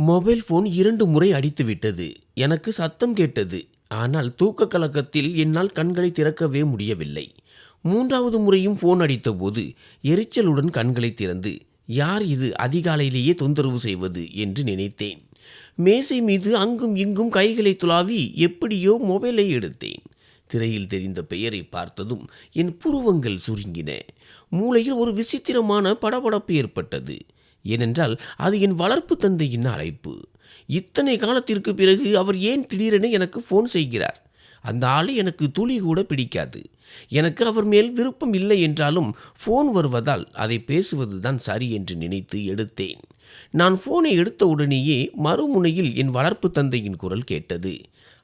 Mobile phone 2 முறை அடித்துவிட்டது. எனக்கு சத்தம் கேட்டது. ஆனால் தூக்க கலக்கத்தில் என்னால் கண்களை திறக்கவே முடியவில்லை. 3வது முறையும் போன் அடித்தபோது எரிச்சலுடன் கண்களை திறந்து, யார் இது அதிகாலையிலேயே தொந்தரவு செய்வது என்று நினைத்தேன். மேசை மீது அங்கும் இங்கும் கைகளை துளாவி எப்படியோ மொபைலை எடுத்தேன். திரையில் தெரிந்த பெயரை பார்த்ததும் என் புருவங்கள் சுருங்கின. மூளையில் ஒரு விசித்திரமான படபடப்பு ஏற்பட்டது. ஏனென்றால் அது என் வளர்ப்பு தந்தையின் அழைப்பு. இத்தனை காலத்திற்கு பிறகு அவர் ஏன் திடீரென எனக்கு ஃபோன் செய்கிறார்? அந்த ஆளை எனக்கு துளி கூட பிடிக்காது. எனக்கு அவர் மேல் விருப்பம் இல்லை என்றாலும் ஃபோன் வருவதால் அதை பேசுவதுதான் சரி என்று நினைத்து எடுத்தேன். நான் ஃபோனை எடுத்த உடனேயே மறுமுனையில் என் வளர்ப்பு தந்தையின் குரல் கேட்டது.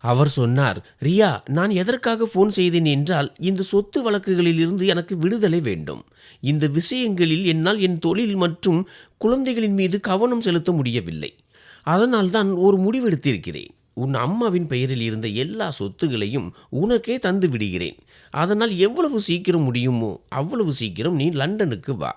அவர் சொன்னார், ரியா, நான் எதற்காக ஃபோன் செய்தேன் என்றால், இந்த சொத்து வழக்குகளிலிருந்து எனக்கு விடுதலை வேண்டும். இந்த விஷயங்களில் என்னால் என் தொழில் மற்றும் குழந்தைகளின் மீது கவனம் செலுத்த முடியவில்லை. அதனால் தான் ஒரு முடிவெடுத்திருக்கிறேன். உன் அம்மாவின் பெயரில் இருந்த எல்லா சொத்துகளையும் உனக்கே தந்து விடுகிறேன். அதனால் எவ்வளவு சீக்கிரம் முடியுமோ அவ்வளவு சீக்கிரம் நீ லண்டனுக்கு வா.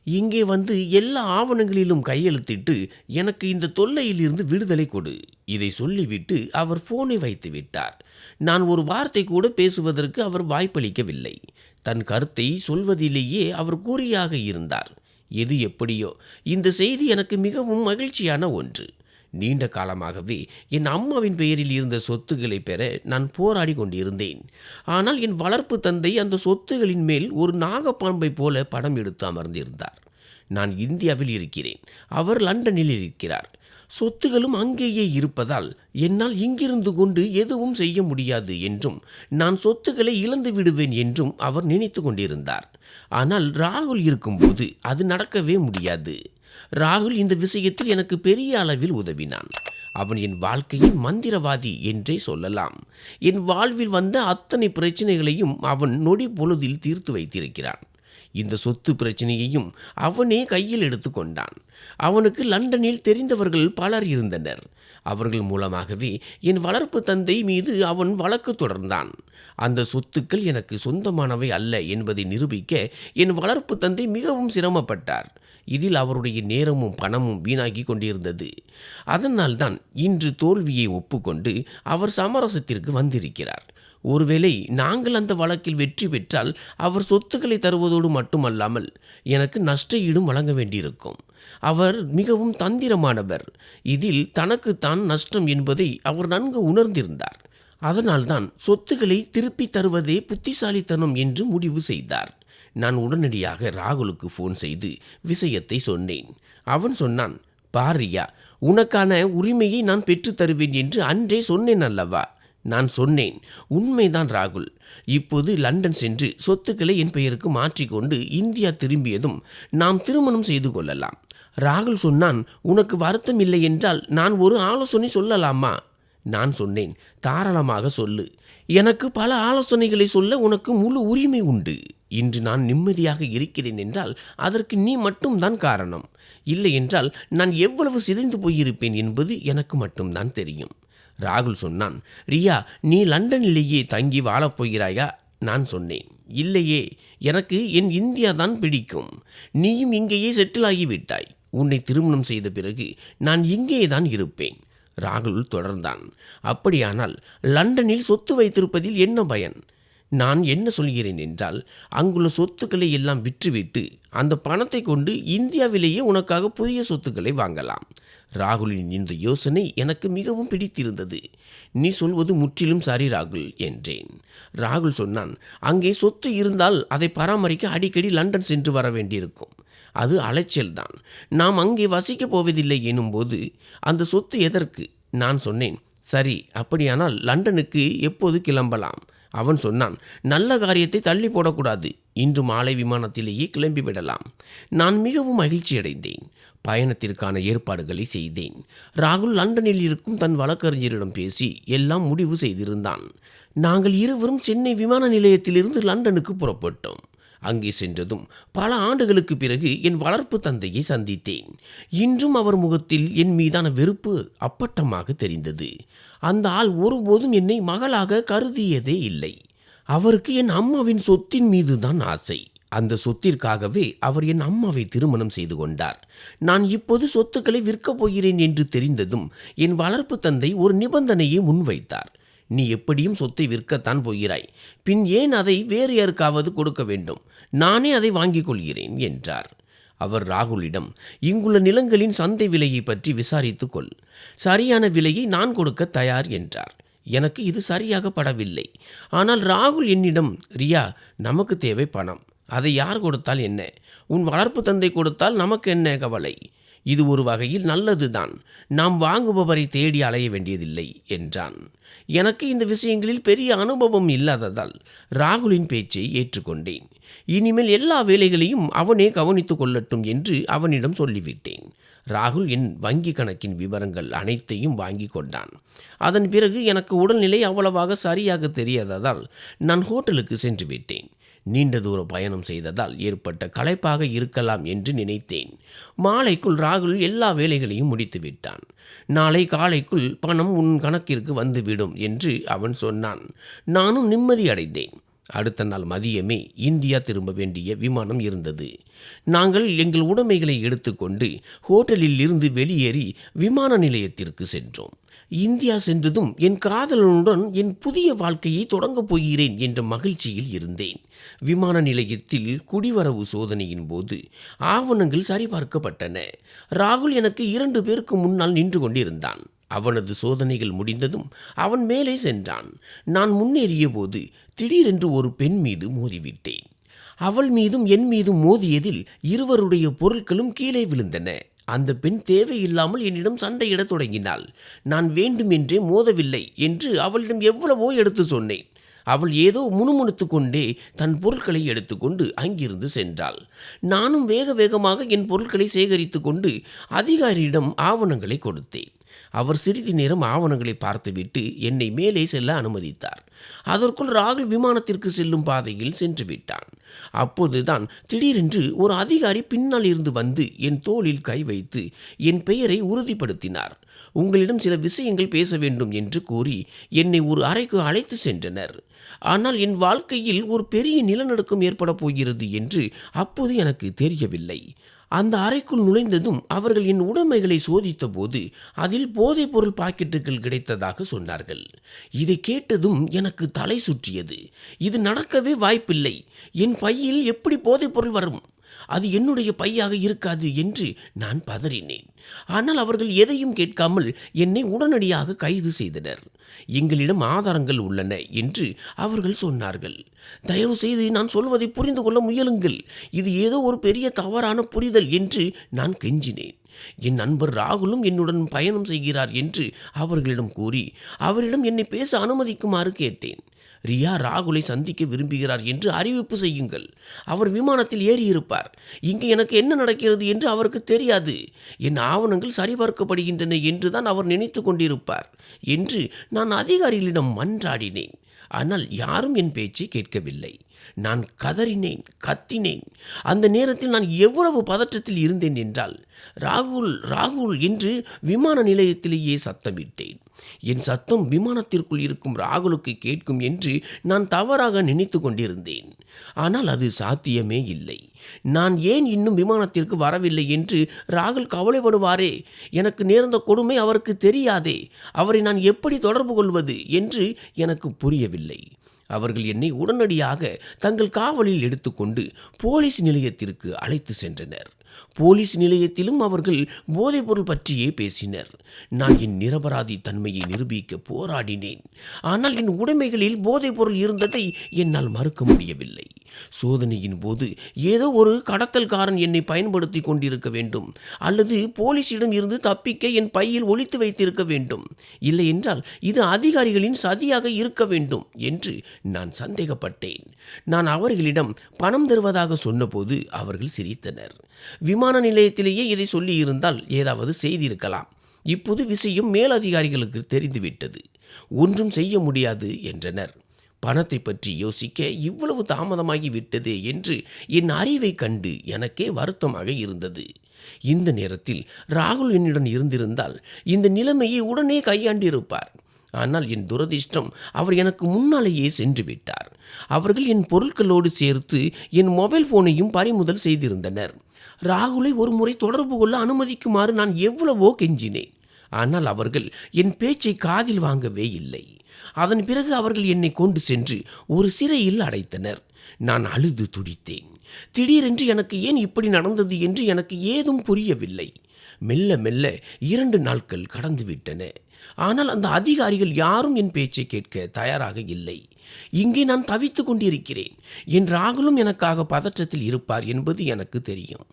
இங்கே வந்து எல்லா ஆவணங்களிலும் கையெழுத்திட்டு எனக்கு இந்த தொல்லையிலிருந்து விடுதலை கொடு. இதை சொல்லிவிட்டு அவர் ஃபோனை வைத்து விட்டார். நான் ஒரு வார்த்தை கூட பேசுவதற்கு அவர் வாய்ப்பளிக்கவில்லை. தன் கருத்தை சொல்வதிலேயே அவர் குறியாக இருந்தார். எது எப்படியோ இந்த செய்தி எனக்கு மிகவும் மகிழ்ச்சியான ஒன்று. நீண்ட காலமாகவே என் அம்மாவின் பெயரில் இருந்த சொத்துக்களை பெற நான் போராடி கொண்டிருந்தேன். ஆனால் என் வளர்ப்பு தந்தை அந்த சொத்துகளின் மேல் ஒரு நாகப்பாம்பை போல படம் எடுத்து அமர்ந்திருந்தார். நான் இந்தியாவில் இருக்கிறேன், அவர் லண்டனில் இருக்கிறார். சொத்துகளும் அங்கேயே இருப்பதால் என்னால் இங்கிருந்து கொண்டு எதுவும் செய்ய முடியாது என்றும் நான் சொத்துக்களை இழந்து விடுவேன் என்றும் அவர் நினைத்து கொண்டிருந்தார். ஆனால் ராகுல் இருக்கும்போது அது நடக்கவே முடியாது. ராகுல் இந்த விஷயத்தில் எனக்கு பெரிய அளவில் உதவினான். அவன் என் வாழ்க்கையின் மந்திரவாதி என்றே சொல்லலாம். என் வாழ்வில் வந்த அத்தனை பிரச்சனைகளையும் அவன் நொடி பொழுதில் தீர்த்து வைத்திருக்கிறான். இந்த சொத்து பிரச்சனையையும் அவனே கையில் எடுத்து கொண்டான். அவனுக்கு லண்டனில் தெரிந்தவர்கள் பலர் இருந்தனர். அவர்கள் மூலமாகவே என் வளர்ப்பு தந்தை மீது அவன் வழக்கு தொடர்ந்தான். அந்த சொத்துக்கள் எனக்கு சொந்தமானவை அல்ல என்பதை நிரூபிக்க என் வளர்ப்பு தந்தை மிகவும் சிரமப்பட்டார். இதில் அவருடைய நேரமும் பணமும் வீணாகி கொண்டிருந்தது. அதனால்தான் இன்று தோல்வியை ஒப்புக்கொண்டு அவர் சமரசத்திற்கு வந்திருக்கிறார். ஒருவேளை நாங்கள் அந்த வழக்கில் வெற்றி பெற்றால் அவர் சொத்துக்களை தருவதோடு மட்டுமல்லாமல் எனக்கு நஷ்ட ஈடும் வழங்க வேண்டியிருக்கும். அவர் மிகவும் தந்திரமானவர். இதில் தனக்குத்தான் நஷ்டம் என்பதை அவர் நன்கு உணர்ந்திருந்தார். அதனால்தான் சொத்துக்களை திருப்பி தருவதே புத்திசாலித்தனம் என்று முடிவு செய்தார். நான் உடனடியாக ராகுலுக்கு ஃபோன் செய்து விஷயத்தை சொன்னேன். அவன் சொன்னான், பாரியா, உனக்கான உரிமையை நான் பெற்று தருவேன் என்று அன்றே சொன்னேன் அல்லவா? நான் சொன்னேன், உண்மைதான் ராகுல். இப்போது லண்டன் சென்று சொத்துக்களை என் பெயருக்கு மாற்றிக்கொண்டு இந்தியா திரும்பியதும் நாம் திருமணம் செய்து கொள்ளலாம். ராகுல் சொன்னான், உனக்கு வருத்தம் இல்லை என்றால் நான் ஒரு ஆலோசனை சொல்லலாமா? நான் சொன்னேன், தாராளமாக சொல்லு. எனக்கு பல ஆலோசனைகளை சொல்ல உனக்கு முழு உரிமை உண்டு. இன்று நான் நிம்மதியாக இருக்கிறேன் என்றால் அதற்கு நீ மட்டும்தான் காரணம். இல்லை என்றால் நான் எவ்வளவு சிதைந்து போயிருப்பேன் என்பது எனக்கு மட்டும்தான் தெரியும். ராகுல் சொன்னான், ரியா, நீ லண்டனிலேயே தங்கி வாழப்போகிறாயா? நான் சொன்னேன், இல்லையே, எனக்கு என் இந்தியா தான் பிடிக்கும். நீயும் இங்கேயே செட்டில் ஆகிவிட்டாய். உன்னை திருமணம் செய்த பிறகு நான் இங்கே தான் இருப்பேன். ராகுல் தொடர்ந்தான், அப்படியானால் லண்டனில் சொத்து வைத்திருப்பதில் என்ன பயன்? நான் என்ன சொல்கிறேன் என்றால், அங்குள்ள சொத்துக்களை எல்லாம் விற்றுவிட்டு அந்த பணத்தை கொண்டு இந்தியாவிலேயே உனக்காக புதிய சொத்துக்களை வாங்கலாம். ராகுலின் இந்த யோசனை எனக்கு மிகவும் பிடித்திருந்தது. நீ சொல்வது முற்றிலும் சரி ராகுல் என்றேன். ராகுல் சொன்னான், அங்கே சொத்து இருந்தால் அதை பராமரிக்க அடிக்கடி லண்டன் சென்று வர வேண்டியிருக்கும். அது அலைச்சல்தான். நாம் அங்கே வசிக்கப் போவதில்லை எனும்போது அந்த சொத்து எதற்கு? நான் சொன்னேன், சரி, அப்படியானால் லண்டனுக்கு எப்போது கிளம்பலாம்? அவன் சொன்னான், நல்ல காரியத்தை தள்ளி போடக்கூடாது. இன்று மாலை விமானத்திலேயே கிளம்பிவிடலாம். நான் மிகவும் மகிழ்ச்சி அடைந்தேன். பயணத்திற்கான ஏற்பாடுகளை செய்தேன். ராகுல் லண்டனில் இருக்கும் தன் வழக்கறிஞரிடம் பேசி எல்லாம் முடிவு செய்திருந்தான். நாங்கள் இருவரும் சென்னை விமான நிலையத்திலிருந்து லண்டனுக்கு புறப்பட்டோம். அங்கே சென்றதும் பல ஆண்டுகளுக்கு பிறகு என் வளர்ப்பு தந்தையை சந்தித்தேன். இன்றும் அவர் முகத்தில் என் மீதான வெறுப்பு அப்பட்டமாக தெரிந்தது. அந்த ஆள் ஒருபோதும் என்னை மகளாக கருதியதே இல்லை. அவருக்கு என் அம்மாவின் சொத்தின் மீதுதான் ஆசை. அந்த சொத்திற்காகவே அவர் என் அம்மாவை திருமணம் செய்து கொண்டார். நான் இப்போது சொத்துக்களை விற்கப் போகிறேன் என்று தெரிந்ததும் என் வளர்ப்பு தந்தை ஒரு நிபந்தனையை முன்வைத்தார். நீ எப்படியும் சொத்தை விற்கத்தான் போகிறாய், பின் ஏன் அதை வேறு யாருக்காவது கொடுக்க வேண்டும்? நானே அதை வாங்கிக் கொள்கிறேன் என்றார். அவர் ராகுலிடம், இங்குள்ள நிலங்களின் சந்தை விலையை பற்றி விசாரித்துக் கொள், சரியான விலையை நான் கொடுக்க தயார் என்றார். எனக்கு இது சரியாக படவில்லை. ஆனால் ராகுல் என்னிடம், ரியா, நமக்கு தேவை பணம், அதை யார் கொடுத்தால் என்ன? உன் வளர்ப்பு தந்தை கொடுத்தால் நமக்கு என்ன கவலை? இது ஒரு வகையில் நல்லதுதான், நாம் வாங்குபவரை தேடி அலைய வேண்டியதில்லை என்றான். எனக்கு இந்த விஷயங்களில் பெரிய அனுபவம் இல்லாததால் ராகுலின் பேச்சை ஏற்றுக்கொண்டேன். இனிமேல் எல்லா வேலைகளையும் அவனே கவனித்துக் கொள்ளட்டும் என்று அவனிடம் சொல்லிவிட்டேன். ராகுல் என் வங்கி கணக்கின் விவரங்கள் அனைத்தையும் வாங்கி கொண்டான். அதன் பிறகு எனக்கு உடல்நிலை அவ்வளவாக சரியாக தெரியாததால் நான் ஹோட்டலுக்கு சென்று விட்டேன். நீண்ட தூர பயணம் செய்ததால் ஏற்பட்ட களைப்பாக இருக்கலாம் என்று நினைத்தேன். மாலைக்குள் ராகுல் எல்லா வேலைகளையும் முடித்து விட்டான். நாளை காலைக்குள் பணம் உன் கணக்கிற்கு வந்துவிடும் என்று அவன் சொன்னான். நானும் நிம்மதி அடைந்தேன். அடுத்த நாள் மதியமே இந்தியா திரும்ப வேண்டிய விமானம் இருந்தது. நாங்கள் எங்கள் உடைமைகளை எடுத்துக்கொண்டு ஹோட்டலில் இருந்து வெளியேறி விமான நிலையத்திற்கு சென்றோம். இந்தியா சென்றதும் என் காதலனுடன் என் புதிய வாழ்க்கையை தொடங்கப் போகிறேன் என்ற மகிழ்ச்சியில் இருந்தேன். விமான நிலையத்தில் குடிவரவு சோதனையின் போது ஆவணங்கள் சரிபார்க்கப்பட்டன. ராகுல் எனக்கு 2 பேருக்கு முன்னால் நின்று கொண்டிருந்தான். அவனது சோதனைகள் முடிந்ததும் அவன் மேலே சென்றான். நான் முன்னேறிய போது திடீரென்று ஒரு பெண் மீது மோதிவிட்டேன். அவள் மீதும் என் மீதும் மோதியதில் இருவருடைய பொருட்களும் கீழே விழுந்தன. அந்த பெண் தேவையில்லாமல் என்னிடம் சண்டையிடத் தொடங்கினாள். நான் வேண்டுமென்றே மோதவில்லை என்று அவளிடம் எவ்வளவோ எடுத்து சொன்னேன். அவள் ஏதோ முணுமுணுத்து கொண்டே தன் பொருட்களை எடுத்துக்கொண்டு அங்கிருந்து சென்றாள். நானும் வேக வேகமாக என் பொருட்களை சேகரித்து கொண்டு அதிகாரியிடம் ஆவணங்களை கொடுத்தேன். அவர் சிறிது நேரம் ஆவணங்களை பார்த்துவிட்டு என்னை மேலே செல்ல அனுமதித்தார். அதற்குள் ராகுல் விமானத்திற்கு செல்லும் பாதையில் சென்று விட்டான். அப்போதுதான் திடீரென்று ஒரு அதிகாரி பின்னால் இருந்து வந்து என் தோளில் கை வைத்து என் பெயரை உறுதிப்படுத்தினார். உங்களிடம் சில விஷயங்கள் பேச வேண்டும் என்று கூறி என்னை ஒரு அறைக்கு அழைத்து சென்றனர். ஆனால் என் வாழ்க்கையில் ஒரு பெரிய நிலநடுக்கம் ஏற்பட போகிறது என்று அப்போது எனக்கு தெரியவில்லை. அந்த அறைக்குள் நுழைந்ததும் அவர்கள் என் உடைமைகளை சோதித்த போது அதில் போதைப்பொருள் பாக்கெட்டுகள் கிடைத்ததாக சொன்னார்கள். இதை கேட்டதும் எனக்கு தலை சுற்றியது. இது நடக்கவே வாய்ப்பில்லை. என் பையில் எப்படி போதைப்பொருள் வரும்? அது என்னுடைய பையாக இருக்காது என்று நான் பதறினேன். ஆனால் அவர்கள் எதையும் கேட்காமல் என்னை உடனடியாக கைது செய்தனர். எங்களிடம் ஆதாரங்கள் உள்ளன என்று அவர்கள் சொன்னார்கள். தயவு செய்து நான் சொல்வதை புரிந்து கொள்ள முயலுங்கள். இது ஏதோ ஒரு பெரிய தவறான புரிதல் என்று நான் கெஞ்சினேன். என் நண்பர் ராகுலும் என்னுடன் பயணம் செய்கிறார் என்று அவர்களிடம் கூறி அவரிடம் என்னை பேச அனுமதிக்குமாறு கேட்டேன். ரியா ராகுலை சந்திக்க விரும்புகிறார் என்று அறிவிப்பு செய்யுங்கள். அவர் விமானத்தில் ஏறியிருப்பார். இங்கு எனக்கு என்ன நடக்கிறது என்று அவருக்கு தெரியாது. என் ஆவணங்கள் சரிபார்க்கப்படுகின்றன என்றுதான் அவர் நினைத்து கொண்டிருப்பார் என்று நான் அதிகாரிகளிடம் மன்றாடினேன். ஆனால் யாரும் என் பேச்சை கேட்கவில்லை. நான் கதறினேன், கத்தினேன். அந்த நேரத்தில் நான் எவ்வளவு பதற்றத்தில் இருந்தேன் என்றால், ராகுல் ராகுல் என்று விமான நிலையத்திலேயே சத்தமிட்டேன். என் சத்தம் விமானத்திற்குள் இருக்கும் ராகுலுக்கு கேட்கும் என்று நான் தவறாக நினைத்து கொண்டிருந்தேன். ஆனால் அது சாத்தியமே இல்லை. நான் ஏன் இன்னும் விமானத்திற்கு வரவில்லை என்று ராகுல் கவலைப்படுவாரே? எனக்கு நேர்ந்த கொடுமை அவருக்கு தெரியாதே? அவரை நான் எப்படி தொடர்பு கொள்வது என்று எனக்கு புரியவில்லை. அவர்கள் என்னை உடனடியாக தங்கள் காவலில் எடுத்துக்கொண்டு போலீஸ் நிலையத்திற்கு அழைத்து சென்றனர். போலீஸ் நிலையத்திலும் அவர்கள் போதைப்பொருள் பற்றியே பேசினர். நான் என் நிரபராதி தன்மையை நிரூபிக்க போராடினேன். ஆனால் என் உடைமைகளில் போதைப்பொருள் இருந்ததை என்னால் மறுக்க முடியவில்லை. சோதனையின் போது ஏதோ ஒரு கடத்தல்காரன் என்னை பயன்படுத்தி கொண்டிருக்க வேண்டும், அல்லது போலீசிடம் இருந்து தப்பிக்க என் பையில் ஒளித்து வைத்திருக்க வேண்டும். இல்லை என்றால் இது அதிகாரிகளின் சதியாக இருக்க வேண்டும் என்று நான் சந்தேகப்பட்டேன். நான் அவர்களிடம் பணம் தருவதாக சொன்னபோது அவர்கள் சிரித்தனர். விமான நிலையத்திலேயே இதை சொல்லி இருந்தால் ஏதாவது செய்திருக்கலாம். இப்போது விஷயம் மேலதிகாரிகளுக்கு தெரிந்துவிட்டது. ஒன்றும் செய்ய முடியாது என்றனர். பணத்தை பற்றி யோசிக்க இவ்வளவு தாமதமாகி விட்டதே என்று என் அறிவை கண்டு எனக்கே வருத்தமாக இருந்தது. இந்த நேரத்தில் ராகுல் என்னுடன் இருந்திருந்தால் இந்த நிலைமையை உடனே கையாண்டிருப்பார். ஆனால் என் துரதிர்ஷ்டம், அவர் எனக்கு முன்னாலேயே சென்று விட்டார். அவர்கள் என் பொருட்களோடு சேர்த்து என் மொபைல் போனையும் பறிமுதல் செய்திருந்தனர். ராகுலை ஒரு முறை தொடர்பு கொள்ள அனுமதிக்குமாறு நான் எவ்வளவோ கெஞ்சினேன். ஆனால் அவர்கள் என் பேச்சை காதில் வாங்கவே இல்லை. அதன் பிறகு அவர்கள் என்னை கொண்டு சென்று ஒரு சிறையில் அடைத்தனர். நான் அழுது துடித்தேன். திடீரென்று எனக்கு ஏன் இப்படி நடந்தது என்று எனக்கு ஏதும் புரியவில்லை. மெல்ல மெல்ல 2 நாட்கள் கடந்துவிட்டன. ஆனால் அந்த அதிகாரிகள் யாரும் என் பேச்சை கேட்க தயாராக இல்லை. இங்கே நான் தவித்து கொண்டிருக்கிறேன். என் ராகுலும் எனக்காக பதற்றத்தில் இருப்பார் என்பது எனக்கு தெரியும்.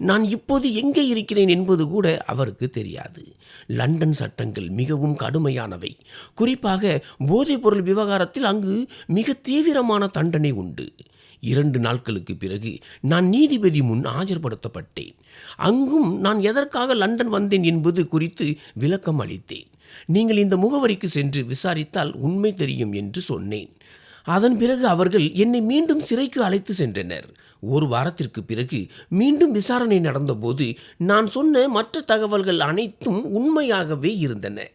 நான் இப்போது எங்கே இருக்கிறேன் என்பது கூட அவருக்கு தெரியாது. லண்டன் சட்டங்கள் மிகவும் கடுமையானவை. குறிப்பாக போதைப்பொருள் விவகாரத்தில் அங்கு மிக தீவிரமான தண்டனை உண்டு. 2 நாட்களுக்கு பிறகு நான் நீதிபதி முன் ஆஜர்படுத்தப்பட்டேன். அங்கும் நான் எதற்காக லண்டன் வந்தேன் என்பது குறித்து விளக்கம் அளித்தேன். நீங்கள் இந்த முகவரிக்கு சென்று விசாரித்தால் உண்மை தெரியும் என்று சொன்னேன். அதன் பிறகு அவர்கள் என்னை மீண்டும் சிறைக்கு அழைத்து சென்றனர். 1 வாரத்திற்கு பிறகு மீண்டும் விசாரணை நடந்தபோது நான் சொன்ன மற்ற தகவல்கள் அனைத்தும் உண்மையாகவே இருந்தன.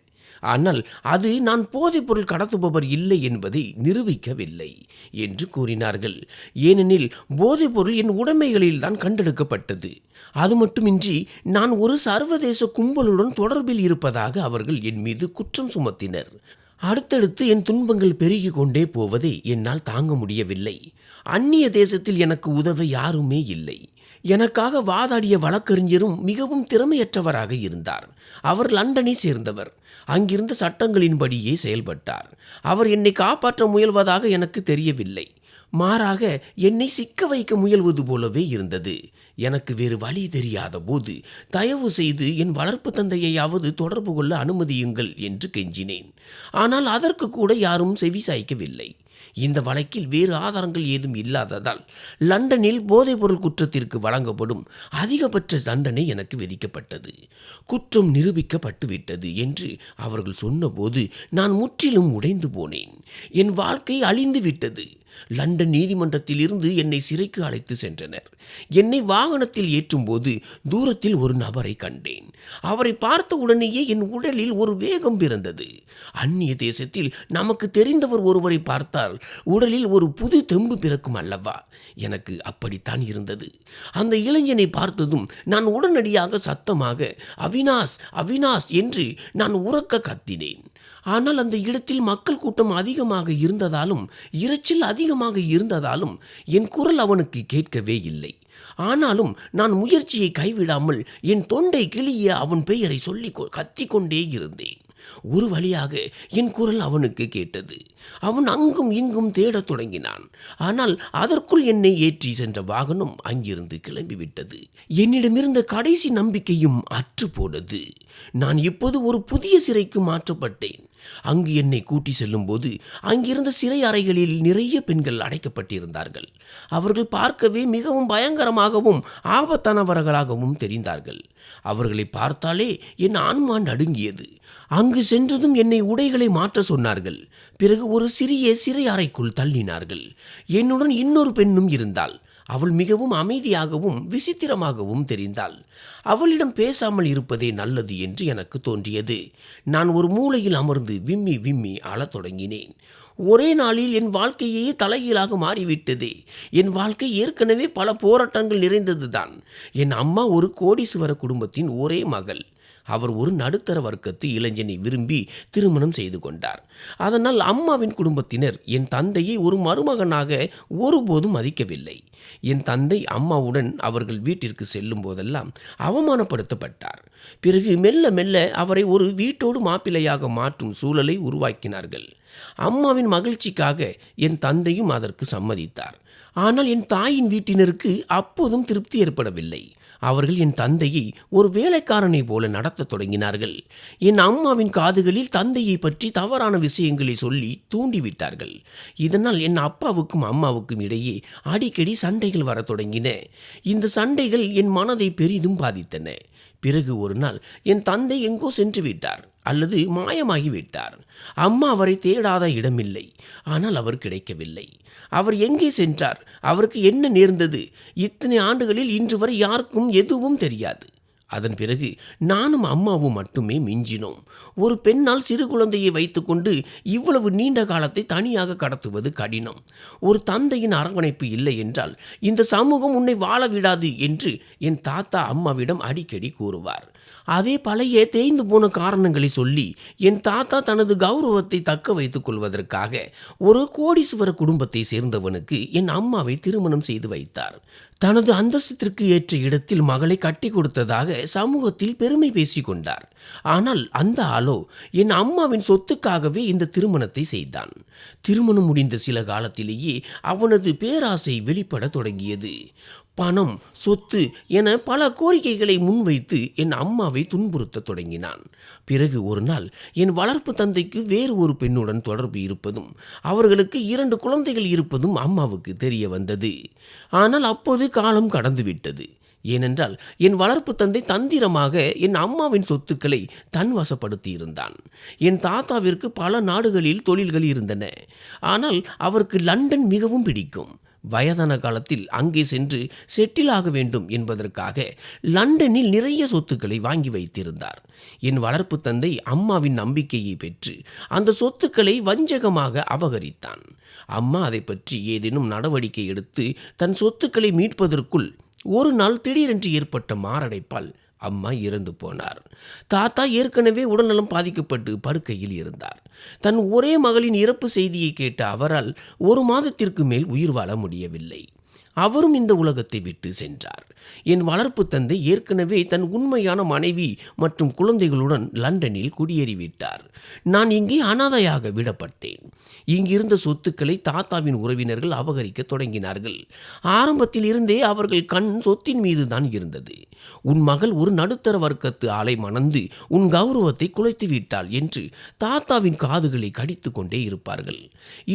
ஆனால் அது நான் போதைப்பொருள் கடத்துபவர் இல்லை என்பதை நிரூபிக்கவில்லை என்று கூறினார்கள். ஏனெனில் போதைப்பொருள் என் உடைமைகளில் தான் கண்டெடுக்கப்பட்டது. அது மட்டுமின்றி நான் ஒரு சர்வதேச கும்பலுடன் தொடர்பில் இருப்பதாக அவர்கள் என் மீது குற்றம் சுமத்தினர். அடுத்தடுத்து என் துன்பங்கள் பெருகி கொண்டே போவதை என்னால் தாங்க முடியவில்லை. அந்நிய தேசத்தில் எனக்கு உதவ யாருமே இல்லை. எனக்காக வாதாடிய வழக்கறிஞரும் மிகவும் திறமையற்றவராக இருந்தார். அவர் லண்டனை சேர்ந்தவர். அங்கிருந்த சட்டங்களின்படியே செயல்பட்டார். அவர் என்னை காப்பாற்ற முயல்வதாக எனக்கு தெரியவில்லை. மாறாக என்னை சிக்க வைக்க முயல்வது போலவே இருந்தது. எனக்கு வேறு வழி தெரியாத போது தயவு செய்து என் வளர்ப்பு தந்தையையாவது தொடர்பு கொள்ள அனுமதியுங்கள் என்று கெஞ்சினேன். ஆனால் அதற்கு கூட யாரும் செவிசாய்க்கவில்லை. இந்த வழக்கில் வேறு ஆதாரங்கள் ஏதும் இல்லாததால் லண்டனில் போதைப்பொருள் குற்றத்திற்கு வழங்கப்படும் அதிகபட்ச தண்டனை எனக்கு விதிக்கப்பட்டது. குற்றம் நிரூபிக்கப்பட்டு விட்டது என்று அவர்கள் சொன்னபோது நான் முற்றிலும் உடைந்து போனேன். என் வாழ்க்கை அழிந்து விட்டது. லண்டன் நீதிமன்றத்தில் இருந்து என்னை சிறைக்கு அழைத்து சென்றனர். என்னை வாகனத்தில் ஏற்றும்போது தூரத்தில் ஒரு நபரை கண்டேன். அவரை பார்த்த உடனேயே என் உடலில் ஒரு வேகம் பிறந்தது. அந்நிய தேசத்தில் நமக்கு தெரிந்தவர் ஒருவரை பார்த்தால் உடலில் ஒரு புது தெம்பு பிறக்கும் அல்லவா? எனக்கு அப்படித்தான் இருந்தது. அந்த இளைஞனை பார்த்ததும் நான் உடனடியாக சத்தமாக அவினாஷ், அவினாஷ் என்று நான் உரக்க கத்தினேன். ஆனால் அந்த இடத்தில் மக்கள் கூட்டம் அதிகமாக இருந்ததாலும் இரைச்சல் அதிகமாக இருந்ததாலும் என் குரல் அவனுக்கு கேட்கவே இல்லை. ஆனாலும் நான் முயற்சியை கைவிடாமல் என் தொண்டை கிளிய அவன் பெயரை சொல்லி கத்திக்கொண்டே இருந்தேன். ஒரு வழியாக என் குரல் அவனுக்கு கேட்டது. அவன் அங்கும் இங்கும் தேடத் தொடங்கினான். ஆனால் அதற்குள் என்னை ஏற்றி சென்ற வாகனம் அங்கிருந்து கிளம்பிவிட்டது. என்னிடமிருந்த கடைசி நம்பிக்கையும் அற்று போனது. நான் இப்போது ஒரு புதிய சிறைக்கு மாற்றப்பட்டேன். அங்கு என்னை கூட்டி செல்லும் போது அங்கிருந்த சிறை அறைகளில் நிறைய பெண்கள் அடைக்கப்பட்டிருந்தார்கள். அவர்கள் பார்க்கவே மிகவும் பயங்கரமாகவும் ஆபத்தானவர்களாகவும் தெரிந்தார்கள். அவர்களை பார்த்தாலே என் ஆன்மா நடுங்கியது. அங்கு சென்றதும் என்னை உடைகளை மாற்ற சொன்னார்கள். பிறகு ஒரு சிறிய சிறை அறைக்குள் தள்ளினார்கள். என்னுடன் இன்னொரு பெண்ணும் இருந்தாள். அவள் மிகவும் அமைதியாகவும் விசித்திரமாகவும் தெரிந்தாள். அவளிடம் பேசாமல் இருப்பதே நல்லது என்று எனக்கு தோன்றியது. நான் ஒரு மூலையில் அமர்ந்து விம்மி விம்மி அழத் தொடங்கினேன். ஒரே நாளில் என் வாழ்க்கையே தலைகீழாக மாறிவிட்டதே. என் வாழ்க்கை ஏற்கனவே பல போராட்டங்கள் நிறைந்ததுதான். என் அம்மா ஒரு கோடீஸ்வர குடும்பத்தின் ஒரே மகள். அவர் ஒரு நடுத்தர வர்க்கத்து இளைஞனை விரும்பி திருமணம் செய்து கொண்டார். அதனால் அம்மாவின் குடும்பத்தினர் என் தந்தையை ஒரு மருமகனாக ஒருபோதும் மதிக்கவில்லை. என் தந்தை அம்மாவுடன் அவர்கள் வீட்டிற்கு செல்லும் போதெல்லாம் அவமானப்படுத்தப்பட்டார். பிறகு மெல்ல மெல்ல அவரை ஒரு வீட்டோடு மாப்பிள்ளையாக மாற்றும் சூழலை உருவாக்கினார்கள். அம்மாவின் மகிழ்ச்சிக்காக என் தந்தையும் அதற்கு சம்மதித்தார். ஆனால் என் தாயின் வீட்டினருக்கு அப்போதும் திருப்தி ஏற்படவில்லை. அவர்கள் என் தந்தையை ஒரு வேலைக்காரனை போல நடத்த தொடங்கினார்கள். என் அம்மாவின் காதுகளில் தந்தையை பற்றி தவறான விஷயங்களை சொல்லி தூண்டிவிட்டார்கள். இதனால் என் அப்பாவுக்கும் அம்மாவுக்கும் இடையே அடிக்கடி சண்டைகள் வரத் தொடங்கின. இந்த சண்டைகள் என் மனதை பெரிதும் பாதித்தன. பிறகு ஒரு நாள் என் தந்தை எங்கோ சென்று விட்டார் அல்லது மாயமாகிவிட்டார். அம்மா அவரை தேடாத இடமில்லை. ஆனால் அவர் கிடைக்கவில்லை. அவர் எங்கே சென்றார்? அவருக்கு என்ன நேர்ந்தது? இத்தனை ஆண்டுகளில் இன்று வரை யாருக்கும் எதுவும் தெரியாது. அதன் பிறகு நானும் அம்மாவும் மட்டுமே மிஞ்சினோம். ஒரு பெண்ணால் சிறு குழந்தையை வைத்துக்கொண்டு இவ்வளவு நீண்ட காலத்தை தனியாக கடத்துவது கடினம். ஒரு தந்தையின் அரவணைப்பு இல்லை என்றால் இந்த சமூகம் உன்னை வாழ விடாது என்று என் தாத்தா அம்மாவிடம் அடிக்கடி கூறுவார். அதே பழைய தேய்ந்து போன காரணங்களை சொல்லி என் தாத்தா தனது கௌரவத்தை தக்க வைத்துக் கொள்வதற்காக ஒரு கோடீஸ்வர குடும்பத்தை சேர்ந்தவனுக்கு என் அம்மாவை திருமணம் செய்து வைத்தார். தனது அந்தஸ்திற்கு ஏற்ற இடத்தில் மகளை கட்டி கொடுத்ததாக சமூகத்தில் பெருமை பேசிக்கொண்டார். ஆனால் அந்த ஆளோ என் அம்மாவின் சொத்துக்காகவே இந்த திருமணத்தை செய்தான். திருமணம் முடிந்த சில காலத்திலேயே அவனது பேராசை வெளிப்பட தொடங்கியது. பணம், சொத்து என பல கோரிக்கைகளை முன்வைத்து என் அம்மாவை துன்புறுத்த தொடங்கினான். பிறகு ஒரு நாள் என் வளர்ப்பு தந்தைக்கு வேறு ஒரு பெண்ணுடன் தொடர்பு இருப்பதும் அவர்களுக்கு 2 குழந்தைகள் இருப்பதும் அம்மாவுக்கு தெரிய வந்தது. ஆனால் அப்போது காலம் கடந்துவிட்டது. ஏனென்றால் என் வளர்ப்பு தந்தை தந்திரமாக என் அம்மாவின் சொத்துக்களை தன் வசப்படுத்தி இருந்தான். என் தாத்தாவிற்கு பல நாடுகளில் தொழில்கள் இருந்தன. ஆனால் அவருக்கு லண்டன் மிகவும் பிடிக்கும். வயதான காலத்தில் அங்கே சென்று செட்டில் ஆக வேண்டும் என்பதற்காக லண்டனில் நிறைய சொத்துக்களை வாங்கி வைத்திருந்தார். என் வளர்ப்பு தந்தை அம்மாவின் நம்பிக்கையை பெற்று அந்த சொத்துக்களை வஞ்சகமாக அபகரித்தான். அம்மா அதை பற்றி ஏதேனும் நடவடிக்கை எடுத்து தன் சொத்துக்களை மீட்பதற்குள் ஒரு நாள் திடீரென்று ஏற்பட்ட மாரடைப்பால் அம்மா இறந்து போனார். தாத்தா ஏற்கனவே உடல்நலம் பாதிக்கப்பட்டு படுக்கையில் இருந்தார். தன் ஒரே மகளின் இறப்பு செய்தியை கேட்ட அவரால் 1 மாதத்திற்கு மேல் உயிர் வாழ முடியவில்லை. அவரும் இந்த உலகத்தை விட்டு சென்றார். என் வளர்ப்பு தந்தை ஏற்கனவே தன் உண்மையான மனைவி மற்றும் குழந்தைகளுடன் லண்டனில் குடியேறிவிட்டார். நான் இங்கே அனாதையாக விடப்பட்டேன். இங்கிருந்த சொத்துக்களை தாத்தாவின் உறவினர்கள் அபகரிக்க தொடங்கினார்கள். ஆரம்பத்தில் இருந்தே அவர்கள் கண் சொத்தின் மீது தான் இருந்தது. உன் மகள் ஒரு நடுத்தர வர்க்கத்து ஆளை மணந்து உன் கௌரவத்தை குலைத்து விட்டாள் என்று தாத்தாவின் காதுகளை கடித்து கொண்டே இருப்பார்கள்.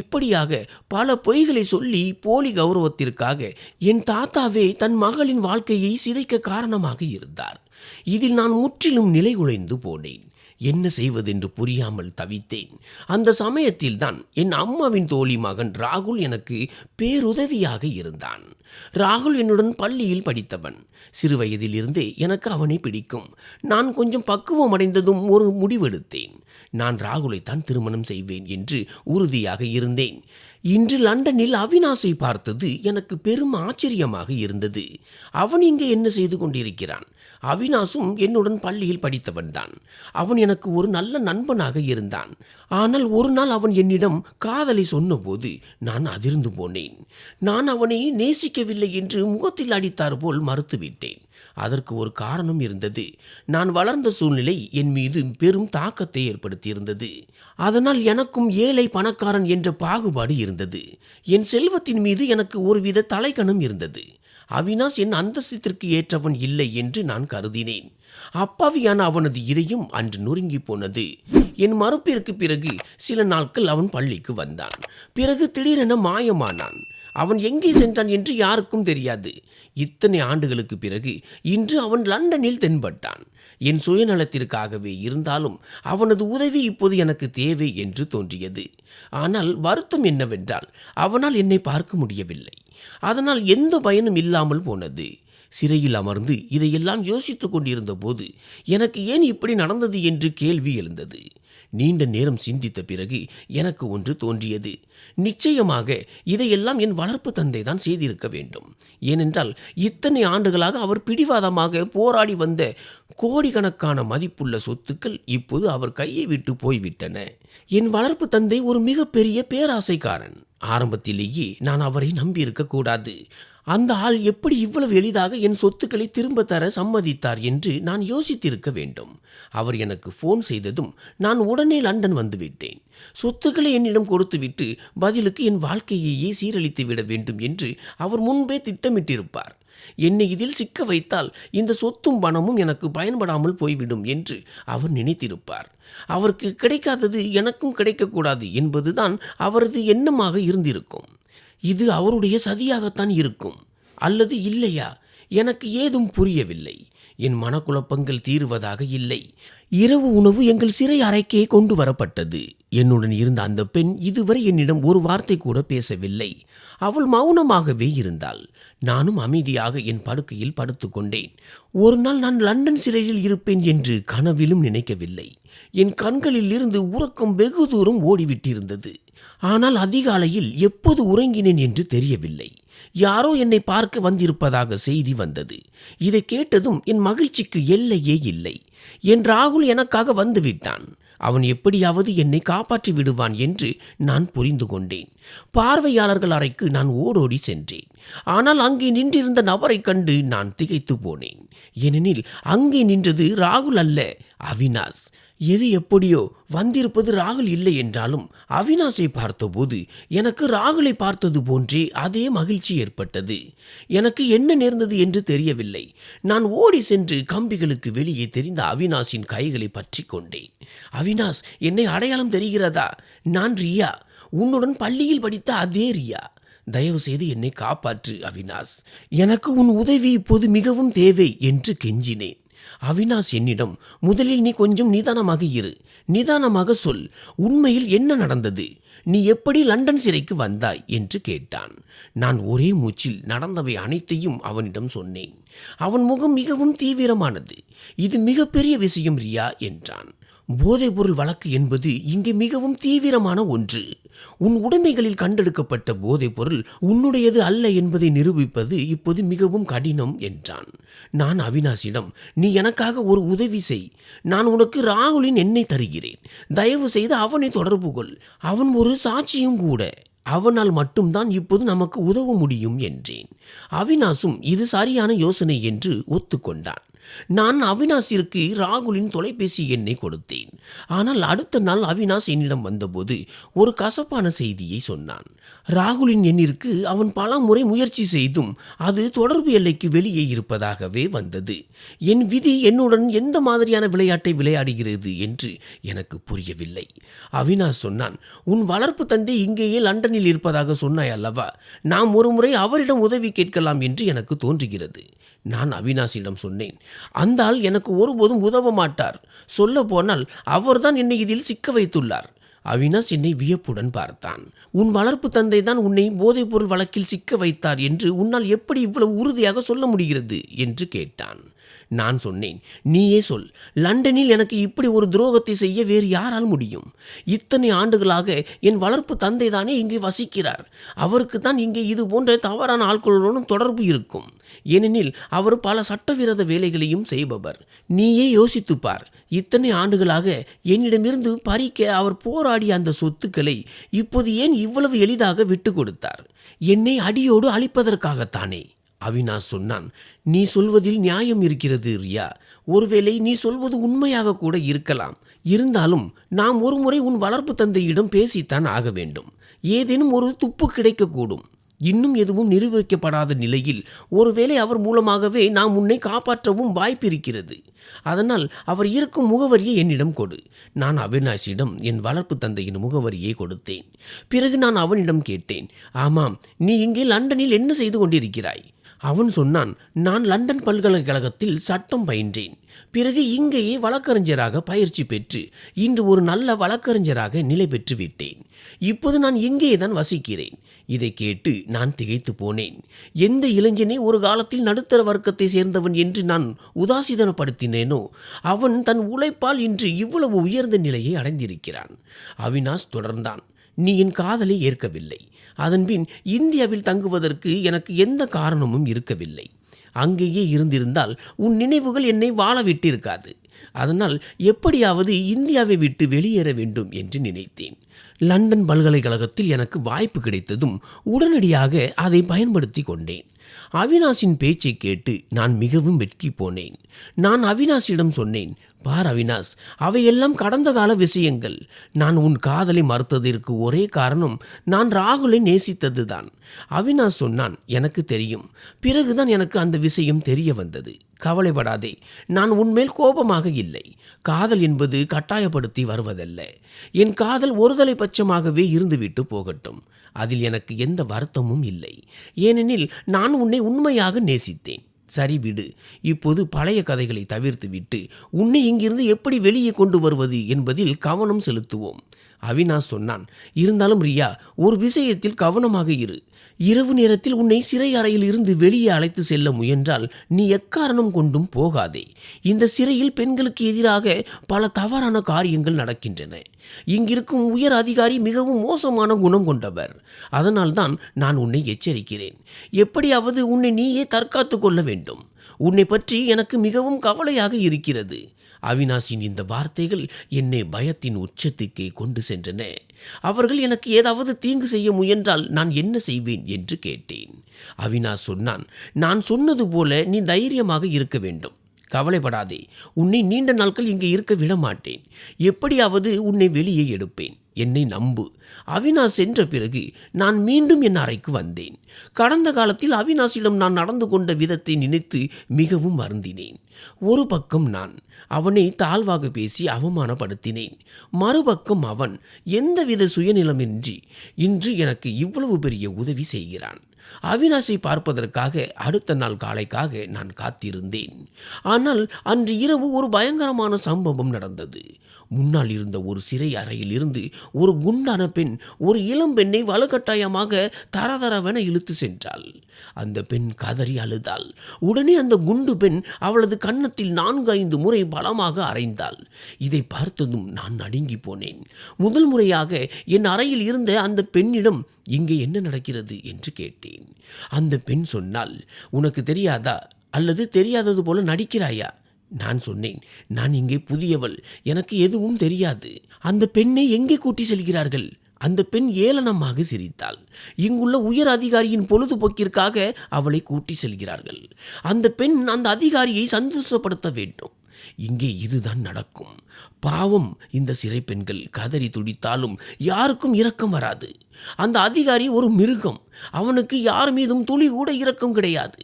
இப்படியாக பல பொய்களை சொல்லி போலி கௌரவத்திற்காக என் தாத்தாவே தன் மகளின் வாழ்க்கையை சிதைக்க காரணமாக இருந்தார். இதில் நான் முற்றிலும் நிலைகுலைந்து போனேன். என்ன செய்வதென்று புரியாமல் தவித்தேன். அந்த சமயத்தில் தான் என் அம்மாவின் தோழி மகன் ராகுல் எனக்கு பேருதவியாக இருந்தான். ராகுல் என்னுடன் பள்ளியில் படித்தவன். சிறு வயதிலிருந்தே எனக்கு அவனை பிடிக்கும். நான் கொஞ்சம் பக்குவம் அடைந்ததும் ஒரு முடிவெடுத்தேன். நான் ராகுலைத்தான் திருமணம் செய்வேன் என்று உறுதியாக இருந்தேன். இன்று லண்டனில் அவினாஷை பார்த்தது எனக்கு பெரும் ஆச்சரியமாக இருந்தது. அவன் இங்கே என்ன செய்து கொண்டிருக்கிறான்? அவினாஷும் என்னுடன் பள்ளியில் படித்தவன்தான். அவன் எனக்கு ஒரு நல்ல நண்பனாக இருந்தான். ஆனால் ஒரு நாள் அவன் என்னிடம் காதலை சொன்னபோது நான் அதிர்ந்து போனேன். நான் அவனை நேசிக்கவில்லை என்று முகத்தில் அடித்தார் போல் மறுத்துவிட்டேன். அதற்கு ஒரு காரணம் இருந்தது. நான் வளர்ந்த சூழ்நிலை என் மீது பெரும் தாக்கத்தை ஏற்படுத்தியிருந்தது. அதனால் எனக்கும் ஏழை பணக்காரன் என்ற பாகுபாடு இருந்தது. என் செல்வத்தின் மீது எனக்கு ஒருவித தலைக்கணம் இருந்தது. அவினாஷ் என் அந்தஸ்திற்கு ஏற்றவன் இல்லை என்று நான் கருதினேன். அப்பாவியான அவனது இதயம் அன்று நொறுங்கி போனது. என் மறுப்பிற்கு பிறகு சில நாட்கள் அவன் பள்ளிக்கு வந்தான். பிறகு திடீரென மாயமானான். அவன் எங்கே சென்றான் என்று யாருக்கும் தெரியாது. இத்தனை ஆண்டுகளுக்கு பிறகு இன்று அவன் லண்டனில் தென்பட்டான். என் சுயநலத்திற்காகவே இருந்தாலும் அவனது உதவி இப்போது எனக்கு தேவை என்று தோன்றியது. ஆனால் வருத்தம் என்னவென்றால் அவனால் என்னை பார்க்க முடியவில்லை. அதனால் எந்த பயனும் இல்லாமல் போனது. சிறையில் அமர்ந்து இதையெல்லாம் யோசித்துக் கொண்டிருந்த போது எனக்கு ஏன் இப்படி நடந்தது என்று கேள்வி எழுந்தது. நீண்ட நேரம் சிந்தித்த பிறகு எனக்கு ஒன்று தோன்றியது. நிச்சயமாக இதையெல்லாம் என் வளர்ப்பு தந்தை தான் செய்திருக்க வேண்டும். ஏனென்றால் இத்தனை ஆண்டுகளாக அவர் பிடிவாதமாக போராடி வந்த கோடிக்கணக்கான மதிப்புள்ள சொத்துக்கள் இப்போது அவர் கையை விட்டு போய்விட்டன. என் வளர்ப்பு தந்தை ஒரு மிகப்பெரிய பேராசைக்காரன். ஆரம்பத்திலேயே நான் அவரை நம்பியிருக்க கூடாது. அந்த ஆள் எப்படி இவ்வளவு எளிதாக என் சொத்துக்களை திரும்ப தர சம்மதித்தார் என்று நான் யோசித்திருக்க வேண்டும். அவர் எனக்கு ஃபோன் செய்ததும் நான் உடனே லண்டன் வந்துவிட்டேன். சொத்துக்களை என்னிடம் கொடுத்துவிட்டு பதிலுக்கு என் வாழ்க்கையையே சீரழித்து விட வேண்டும் என்று அவர் முன்பே திட்டமிட்டிருப்பார். என்னை இதில் சிக்க வைத்தால் இந்த சொத்தும் பணமும் எனக்கு பயன்படாமல் போய்விடும் என்று அவர் நினைத்திருப்பார். அவருக்கு கிடைக்காதது எனக்கும் கிடைக்கக்கூடாது என்பதுதான் அவரது எண்ணமாக இருந்திருக்கும். இது அவருடைய சதியாகத்தான் இருக்கும். அல்லது இல்லையா? எனக்கு ஏதும் புரியவில்லை. என் மனக்குழப்பங்கள் தீருவதாக இல்லை. இரவு உணவு எங்கள் சிறை அறைக்கே கொண்டு வரப்பட்டது. என்னுடன் இருந்த அந்த பெண் இதுவரை என்னிடம் ஒரு வார்த்தை கூட பேசவில்லை. அவள் மௌனமாகவே இருந்தாள். நானும் அமைதியாக என் படுக்கையில் படுத்துக்கொண்டேன். ஒரு நாள் நான் லண்டன் சிறையில் இருப்பேன் என்று கனவிலும் நினைக்கவில்லை. என் கண்களில் இருந்து உறக்கம் வெகு தூரம் ஓடிவிட்டிருந்தது. ஆனால் அதிகாலையில் எப்போது உறங்கினேன் என்று தெரியவில்லை. யாரோ என்னை பார்க்க வந்திருப்பதாக செய்தி வந்தது. இதை கேட்டதும் என் மகிழ்ச்சிக்கு எல்லையே இல்லை. என் ராகுல் எனக்காக வந்துவிட்டான். அவன் எப்படியாவது என்னை காப்பாற்றி விடுவான் என்று நான் புரிந்து கொண்டேன். பார்வையாளர்கள் அறைக்கு நான் ஓடோடி சென்றேன். ஆனால் அங்கே நின்றிருந்த நபரை கண்டு நான் திகைத்து போனேன். ஏனெனில் அங்கே நின்றது ராகுல் அல்ல, அவினாஷ். எது எப்படியோ வந்திருப்பது ராகுல் இல்லை என்றாலும் அவினாஷை பார்த்தபோது எனக்கு ராகுலை பார்த்தது போன்றே அதே மகிழ்ச்சி ஏற்பட்டது. எனக்கு என்ன நேர்ந்தது என்று தெரியவில்லை. நான் ஓடி சென்று கம்பிகளுக்கு வெளியே தெரிந்த அவினாஷின் கைகளை பற்றி கொண்டேன். அவினாஷ், என்னை அடையாளம் தெரிகிறதா? நான் ரியா, உன்னுடன் பள்ளியில் படித்த அதே ரியா. தயவு செய்து என்னை காப்பாற்று அவினாஷ். எனக்கு உன் உதவி இப்போது மிகவும் தேவை என்று கெஞ்சினேன். அவினாஷ் என்னிடம், முதலில் நீ கொஞ்சம் நிதானமாக இரு. நிதானமாக சொல். உண்மையில் என்ன நடந்தது? நீ எப்படி லண்டன் சிறைக்கு வந்தாய் என்று கேட்டான். நான் ஒரே மூச்சில் நடந்தவை அனைத்தையும் அவனிடம் சொன்னேன். அவன் முகம் மிகவும் தீவிரமானது. இது மிகப்பெரிய விஷயம் ரியா என்றான். போதைப்பொருள் வழக்கு என்பது இங்கே மிகவும் தீவிரமான ஒன்று. உன் உடைமைகளில் கண்டெடுக்கப்பட்ட போதைப்பொருள் உன்னுடையது அல்ல என்பதை நிரூபிப்பது இப்போது மிகவும் கடினம் என்றான். நான் அவினாஷிடம், நீ எனக்காக ஒரு உதவி செய். நான் உனக்கு ராகுலின் எண்ணை தருகிறேன். தயவு செய்து அவனை தொடர்பு கொள். அவன் ஒரு சாட்சியும் கூட. அவனால் மட்டும்தான் இப்போது நமக்கு உதவ முடியும் என்றேன். அவினாஷும் இது சரியான யோசனை என்று ஒத்துக்கொண்டான். நான் அவினாஷிற்கு ராகுலின் தொலைபேசி எண்ணை கொடுத்தேன். ஆனால் அடுத்த நாள் அவினாஷ் என்னிடம் வந்தபோது ஒரு கசப்பான செய்தியை சொன்னான். ராகுலின் எண்ணிற்கு அவன் பல முறை முயற்சி செய்தும் அது தொடர்பு எல்லைக்கு வெளியே இருப்பதாகவே வந்தது. என் விதி என்னுடன் எந்த மாதிரியான விளையாட்டை விளையாடுகிறது என்று எனக்கு புரியவில்லை. அவினாஷ் சொன்னான், உன் வளர்ப்பு தந்தை இங்கேயே லண்டனில் இருப்பதாக சொன்னாய் அல்லவா? நாம் ஒரு முறை அவரிடம் உதவி கேட்கலாம் என்று எனக்கு தோன்றுகிறது. நான் அவினாஷிடம் சொன்னேன், அந்த ஆள் எனக்கு ஒருபோதும் உதவ மாட்டார். சொல்ல போனால் அவர்தான் என்னை இதில் சிக்க வைத்துள்ளார். அவினாஷ் என்னை வியப்புடன் பார்த்தான். உன் வளர்ப்பு தந்தை தான் உன்னை போதைப்பொருள் வழக்கில் சிக்க வைத்தார் என்று உன்னால் எப்படி இவ்வளவு உறுதியாக சொல்ல முடிகிறது என்று கேட்டான். நான் சொன்னேன், நீயே சொல். லண்டனில் எனக்கு இப்படி ஒரு துரோகத்தை செய்ய வேறு யாரால் முடியும்? இத்தனை ஆண்டுகளாக என் வளர்ப்பு தந்தை தானே இங்கே வசிக்கிறார். அவருக்கு தான் இங்கே இது போன்ற தவறான ஆட்களுடன் தொடர்பு இருக்கும். ஏனெனில் அவர் பல சட்டவிரோத வேலைகளையும் செய்பவர். நீயே யோசித்துப்பார். இத்தனை ஆண்டுகளாக என்னிடமிருந்து பறிக்க அவர் போராடிய அந்த சொத்துக்களை இப்போது ஏன் இவ்வளவு எளிதாக விட்டு கொடுத்தார்? என்னை அடியோடு அழிப்பதற்காகத்தானே. அவினாஷ் சொன்னான், நீ சொல்வதில் நியாயம் இருக்கிறது ரியா. ஒருவேளை நீ சொல்வது உண்மையாக கூட இருக்கலாம். இருந்தாலும் நாம் ஒரு முறை உன் வளர்ப்பு தந்தையிடம் பேசித்தான் ஆக வேண்டும். ஏதேனும் ஒரு துப்பு கிடைக்கக்கூடும். இன்னும் எதுவும் நிரூபிக்கப்படாத நிலையில் ஒருவேளை அவர் மூலமாகவே நாம் உன்னை காப்பாற்றவும் வாய்ப்பு இருக்கிறது. அதனால் அவர் இருக்கும் முகவரியை என்னிடம் கொடு. நான் அவினாஷிடம் என் வளர்ப்பு தந்தையின் முகவரியை கொடுத்தேன். பிறகு நான் அவனிடம் கேட்டேன், ஆமாம், நீ இங்கே லண்டனில் என்ன செய்து கொண்டிருக்கிறாய்? அவன் சொன்னான், நான் லண்டன் பல்கலைக்கழகத்தில் சட்டம் பயின்றேன். பிறகு இங்கேயே வழக்கறிஞராக பயிற்சி பெற்று இன்று ஒரு நல்ல வழக்கறிஞராக நிலை பெற்று விட்டேன். இப்போது நான் இங்கே தான் வசிக்கிறேன். இதை கேட்டு நான் திகைத்து போனேன். எந்த இளைஞனை ஒரு காலத்தில் நடுத்தர வர்க்கத்தை சேர்ந்தவன் என்று நான் உதாசீனப்படுத்தினேனோ அவன் தன் உழைப்பால் இன்று இவ்வளவு உயர்ந்த நிலையை அடைந்திருக்கிறான். அவினாஷ் தொடர்ந்தான், நீ என் காதலை ஏற்கவில்லை. அதன்பின் இந்தியாவில் தங்குவதற்கு எனக்கு எந்த காரணமும் இருக்கவில்லை. அங்கேயே இருந்திருந்தால் உன் நினைவுகள் என்னை வாழ விட்டிருக்காது. அதனால் எப்படியாவது இந்தியாவை விட்டு வெளியேற வேண்டும் என்று நினைத்தேன். லண்டன் பல்கலைக்கழகத்தில் எனக்கு வாய்ப்பு கிடைத்ததும் உடனடியாக அதை பயன்படுத்தி கொண்டேன். அவினாஷின் பேச்சை கேட்டு நான் மிகவும் வெட்கி போனேன். நான் அவினாஷிடம் சொன்னேன், பார் அவினாஷ், அவையெல்லாம் கடந்த கால விஷயங்கள். நான் உன் காதலை மறுத்ததற்கு ஒரே காரணம் நான் ராகுலை நேசித்ததுதான். அவினாஷ் சொன்னான், எனக்கு தெரியும். பிறகுதான் எனக்கு அந்த விஷயம் தெரிய வந்தது. கவலைப்படாதே, நான் உன்மேல் கோபமாக இல்லை. காதல் என்பது கட்டாயப்படுத்தி வருவதல்ல. என் காதல் ஒருதலை பட்சமாகவே இருந்துவிட்டு போகட்டும். அதில் எனக்கு எந்த வருத்தமும் இல்லை. ஏனெனில் நான் உன்னை உண்மையாக நேசித்தேன். சரி விடு, இப்போது பழைய கதைகளை தவிர்த்துவிட்டு உன்னை இங்கிருந்து எப்படி வெளியே கொண்டு வருவது என்பதில் கவனம் செலுத்துவோம். அவினாஷ் சொன்னான். இருந்தாலும் ரியா, ஒரு விஷயத்தில் கவனமாக இரு. இரவு நேரத்தில் உன்னை சிறை அறையில் இருந்து வெளியே அழைத்து செல்ல முயன்றால் நீ எக்காரணம் கொண்டும் போகாதே. இந்த சிறையில் பெண்களுக்கு எதிராக பல தவறான காரியங்கள் நடக்கின்றன. இங்கிருக்கும் உயர் அதிகாரி மிகவும் மோசமான குணம் கொண்டவர். அதனால்தான் நான் உன்னை எச்சரிக்கிறேன். எப்படியாவது உன்னை நீயே தற்காத்து கொள்ள வேண்டும். உன்னை பற்றி எனக்கு மிகவும் கவலையாக இருக்கிறது. அவினாஷின் இந்த வார்த்தைகள் என்னை பயத்தின் உச்சத்துக்கே கொண்டு சென்றன. அவர்கள் எனக்கு ஏதாவது தீங்கு செய்ய முயன்றால் நான் என்ன செய்வேன் என்று கேட்டேன். அவினாஷ் சொன்னான். நான் சொன்னது போல நீ தைரியமாக இருக்க வேண்டும். கவலைப்படாதே. உன்னை நீண்ட நாட்கள் இங்கே இருக்க விட மாட்டேன். எப்படியாவது உன்னை வெளியே எடுப்பேன். என்னை நம்பு. அவினாஷ் சென்ற பிறகு நான் மீண்டும் என் அறைக்கு வந்தேன். கடந்த காலத்தில் அவினாஷிடம் நான் நடந்து கொண்ட விதத்தை நினைத்து மிகவும் வருந்தினேன். ஒரு பக்கம் நான் அவனை தாழ்வாக பேசி அவமானப்படுத்தினேன். மறுபக்கம் அவன் எந்தவித சுயநிலமின்றி இன்று எனக்கு இவ்வளவு பெரிய உதவி செய்கிறான். அவினாஷை பார்ப்பதற்காக அடுத்த நாள் காலைக்காக நான் காத்திருந்தேன். ஆனால் அன்று இரவு ஒரு பயங்கரமான சம்பவம் நடந்தது. முன்னால் இருந்த ஒரு சிறை அறையில் இருந்து ஒரு குண்டான பெண் ஒரு இளம் பெண்ணை வலுக்கட்டாயமாக தரதரவென இழுத்து சென்றாள். அந்த பெண் கதறி அழுதாள். உடனே அந்த குண்டு பெண் அவளது கன்னத்தில் 4-5 முறை பலமாக அறைந்தாள். இதை பார்த்ததும் நான் நடுங்கி போனேன். முதல் முறையாக என் அறையில் இருந்த அந்த பெண்ணிடம் இங்கே என்ன நடக்கிறது என்று கேட்டேன். அந்த பெண் சொன்னாள், உனக்கு தெரியாதா அல்லது தெரியாதது போல நடிக்கிறாயா? நான் சொன்னேன், நான் இங்கே புதியவள், எனக்கு எதுவும் தெரியாது. அந்த பெண்ணை எங்கே கூட்டி செல்கிறார்கள்? அந்த பெண் ஏளனமாக சிரித்தாள். இங்குள்ள உயர் அதிகாரியின் பொழுதுபோக்கிற்காக அவளை கூட்டி செல்கிறார்கள். அந்த பெண் அந்த அதிகாரியை சந்தோஷப்படுத்த வேண்டும். இங்கே இதுதான் நடக்கும். பாவம், இந்த சிறை பெண்கள் கதறி துடித்தாலும் யாருக்கும் இரக்கம் வராது. அந்த அதிகாரி ஒரு மிருகம். அவனுக்கு யார் மீதும் துளி கூட இரக்கம் கிடையாது.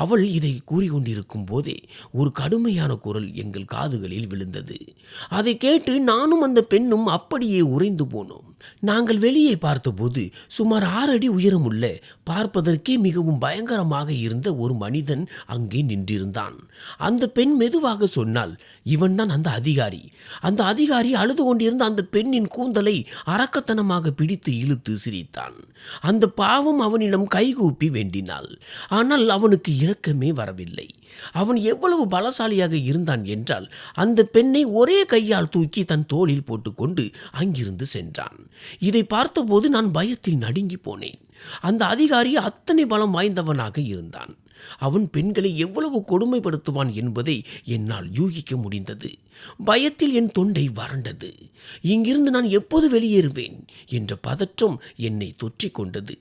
அவள் இதை கூறிக்கொண்டிருக்கும் போதே ஒரு கடுமையான குரல் எங்கள் காதுகளில் விழுந்தது. அதை கேட்டு நானும் அந்த பெண்ணும் அப்படியே உறைந்து போனோம். நாங்கள் வெளியே பார்த்தபோது சுமார் 6 அடி உயரமுள்ள, பார்ப்பதற்கே மிகவும் பயங்கரமாக இருந்த ஒரு மனிதன் அங்கே நின்றிருந்தான். அந்த பெண் மெதுவாக சொன்னாள், இவன்தான் அந்த அதிகாரி. அந்த அதிகாரி அழுது கொண்டிருந்த அந்த பெண்ணின் கூந்தலை அரக்கத்தனமாக பிடித்து இழுத்து சிரித்தான். அந்த பாவம் அவனிடம் கைகூப்பி வேண்டினாள். ஆனால் அவனுக்கு இரக்கமே வரவில்லை. அவன் எவ்வளவு பலசாலியாக இருந்தான் என்றால் அந்த பெண்ணை ஒரே கையால் தூக்கி தன் தோளில் போட்டுக்கொண்டு அங்கிருந்து சென்றான். இதை பார்த்தபோது நான் பயத்தில் நடுங்கி போனேன். அந்த அதிகாரி அத்தனை பலம் வாய்ந்தவனாக இருந்தான். அவன் பெண்களை எவ்வளவு கொடுமைப்படுத்துவான் என்பதை என்னால் யூகிக்க முடிந்தது. பயத்தில் என் தொண்டை வறண்டது. இங்கிருந்து நான் எப்போது வெளியேறுவேன் என்ற பதற்றம் என்னை தொற்றிக் கொண்டது.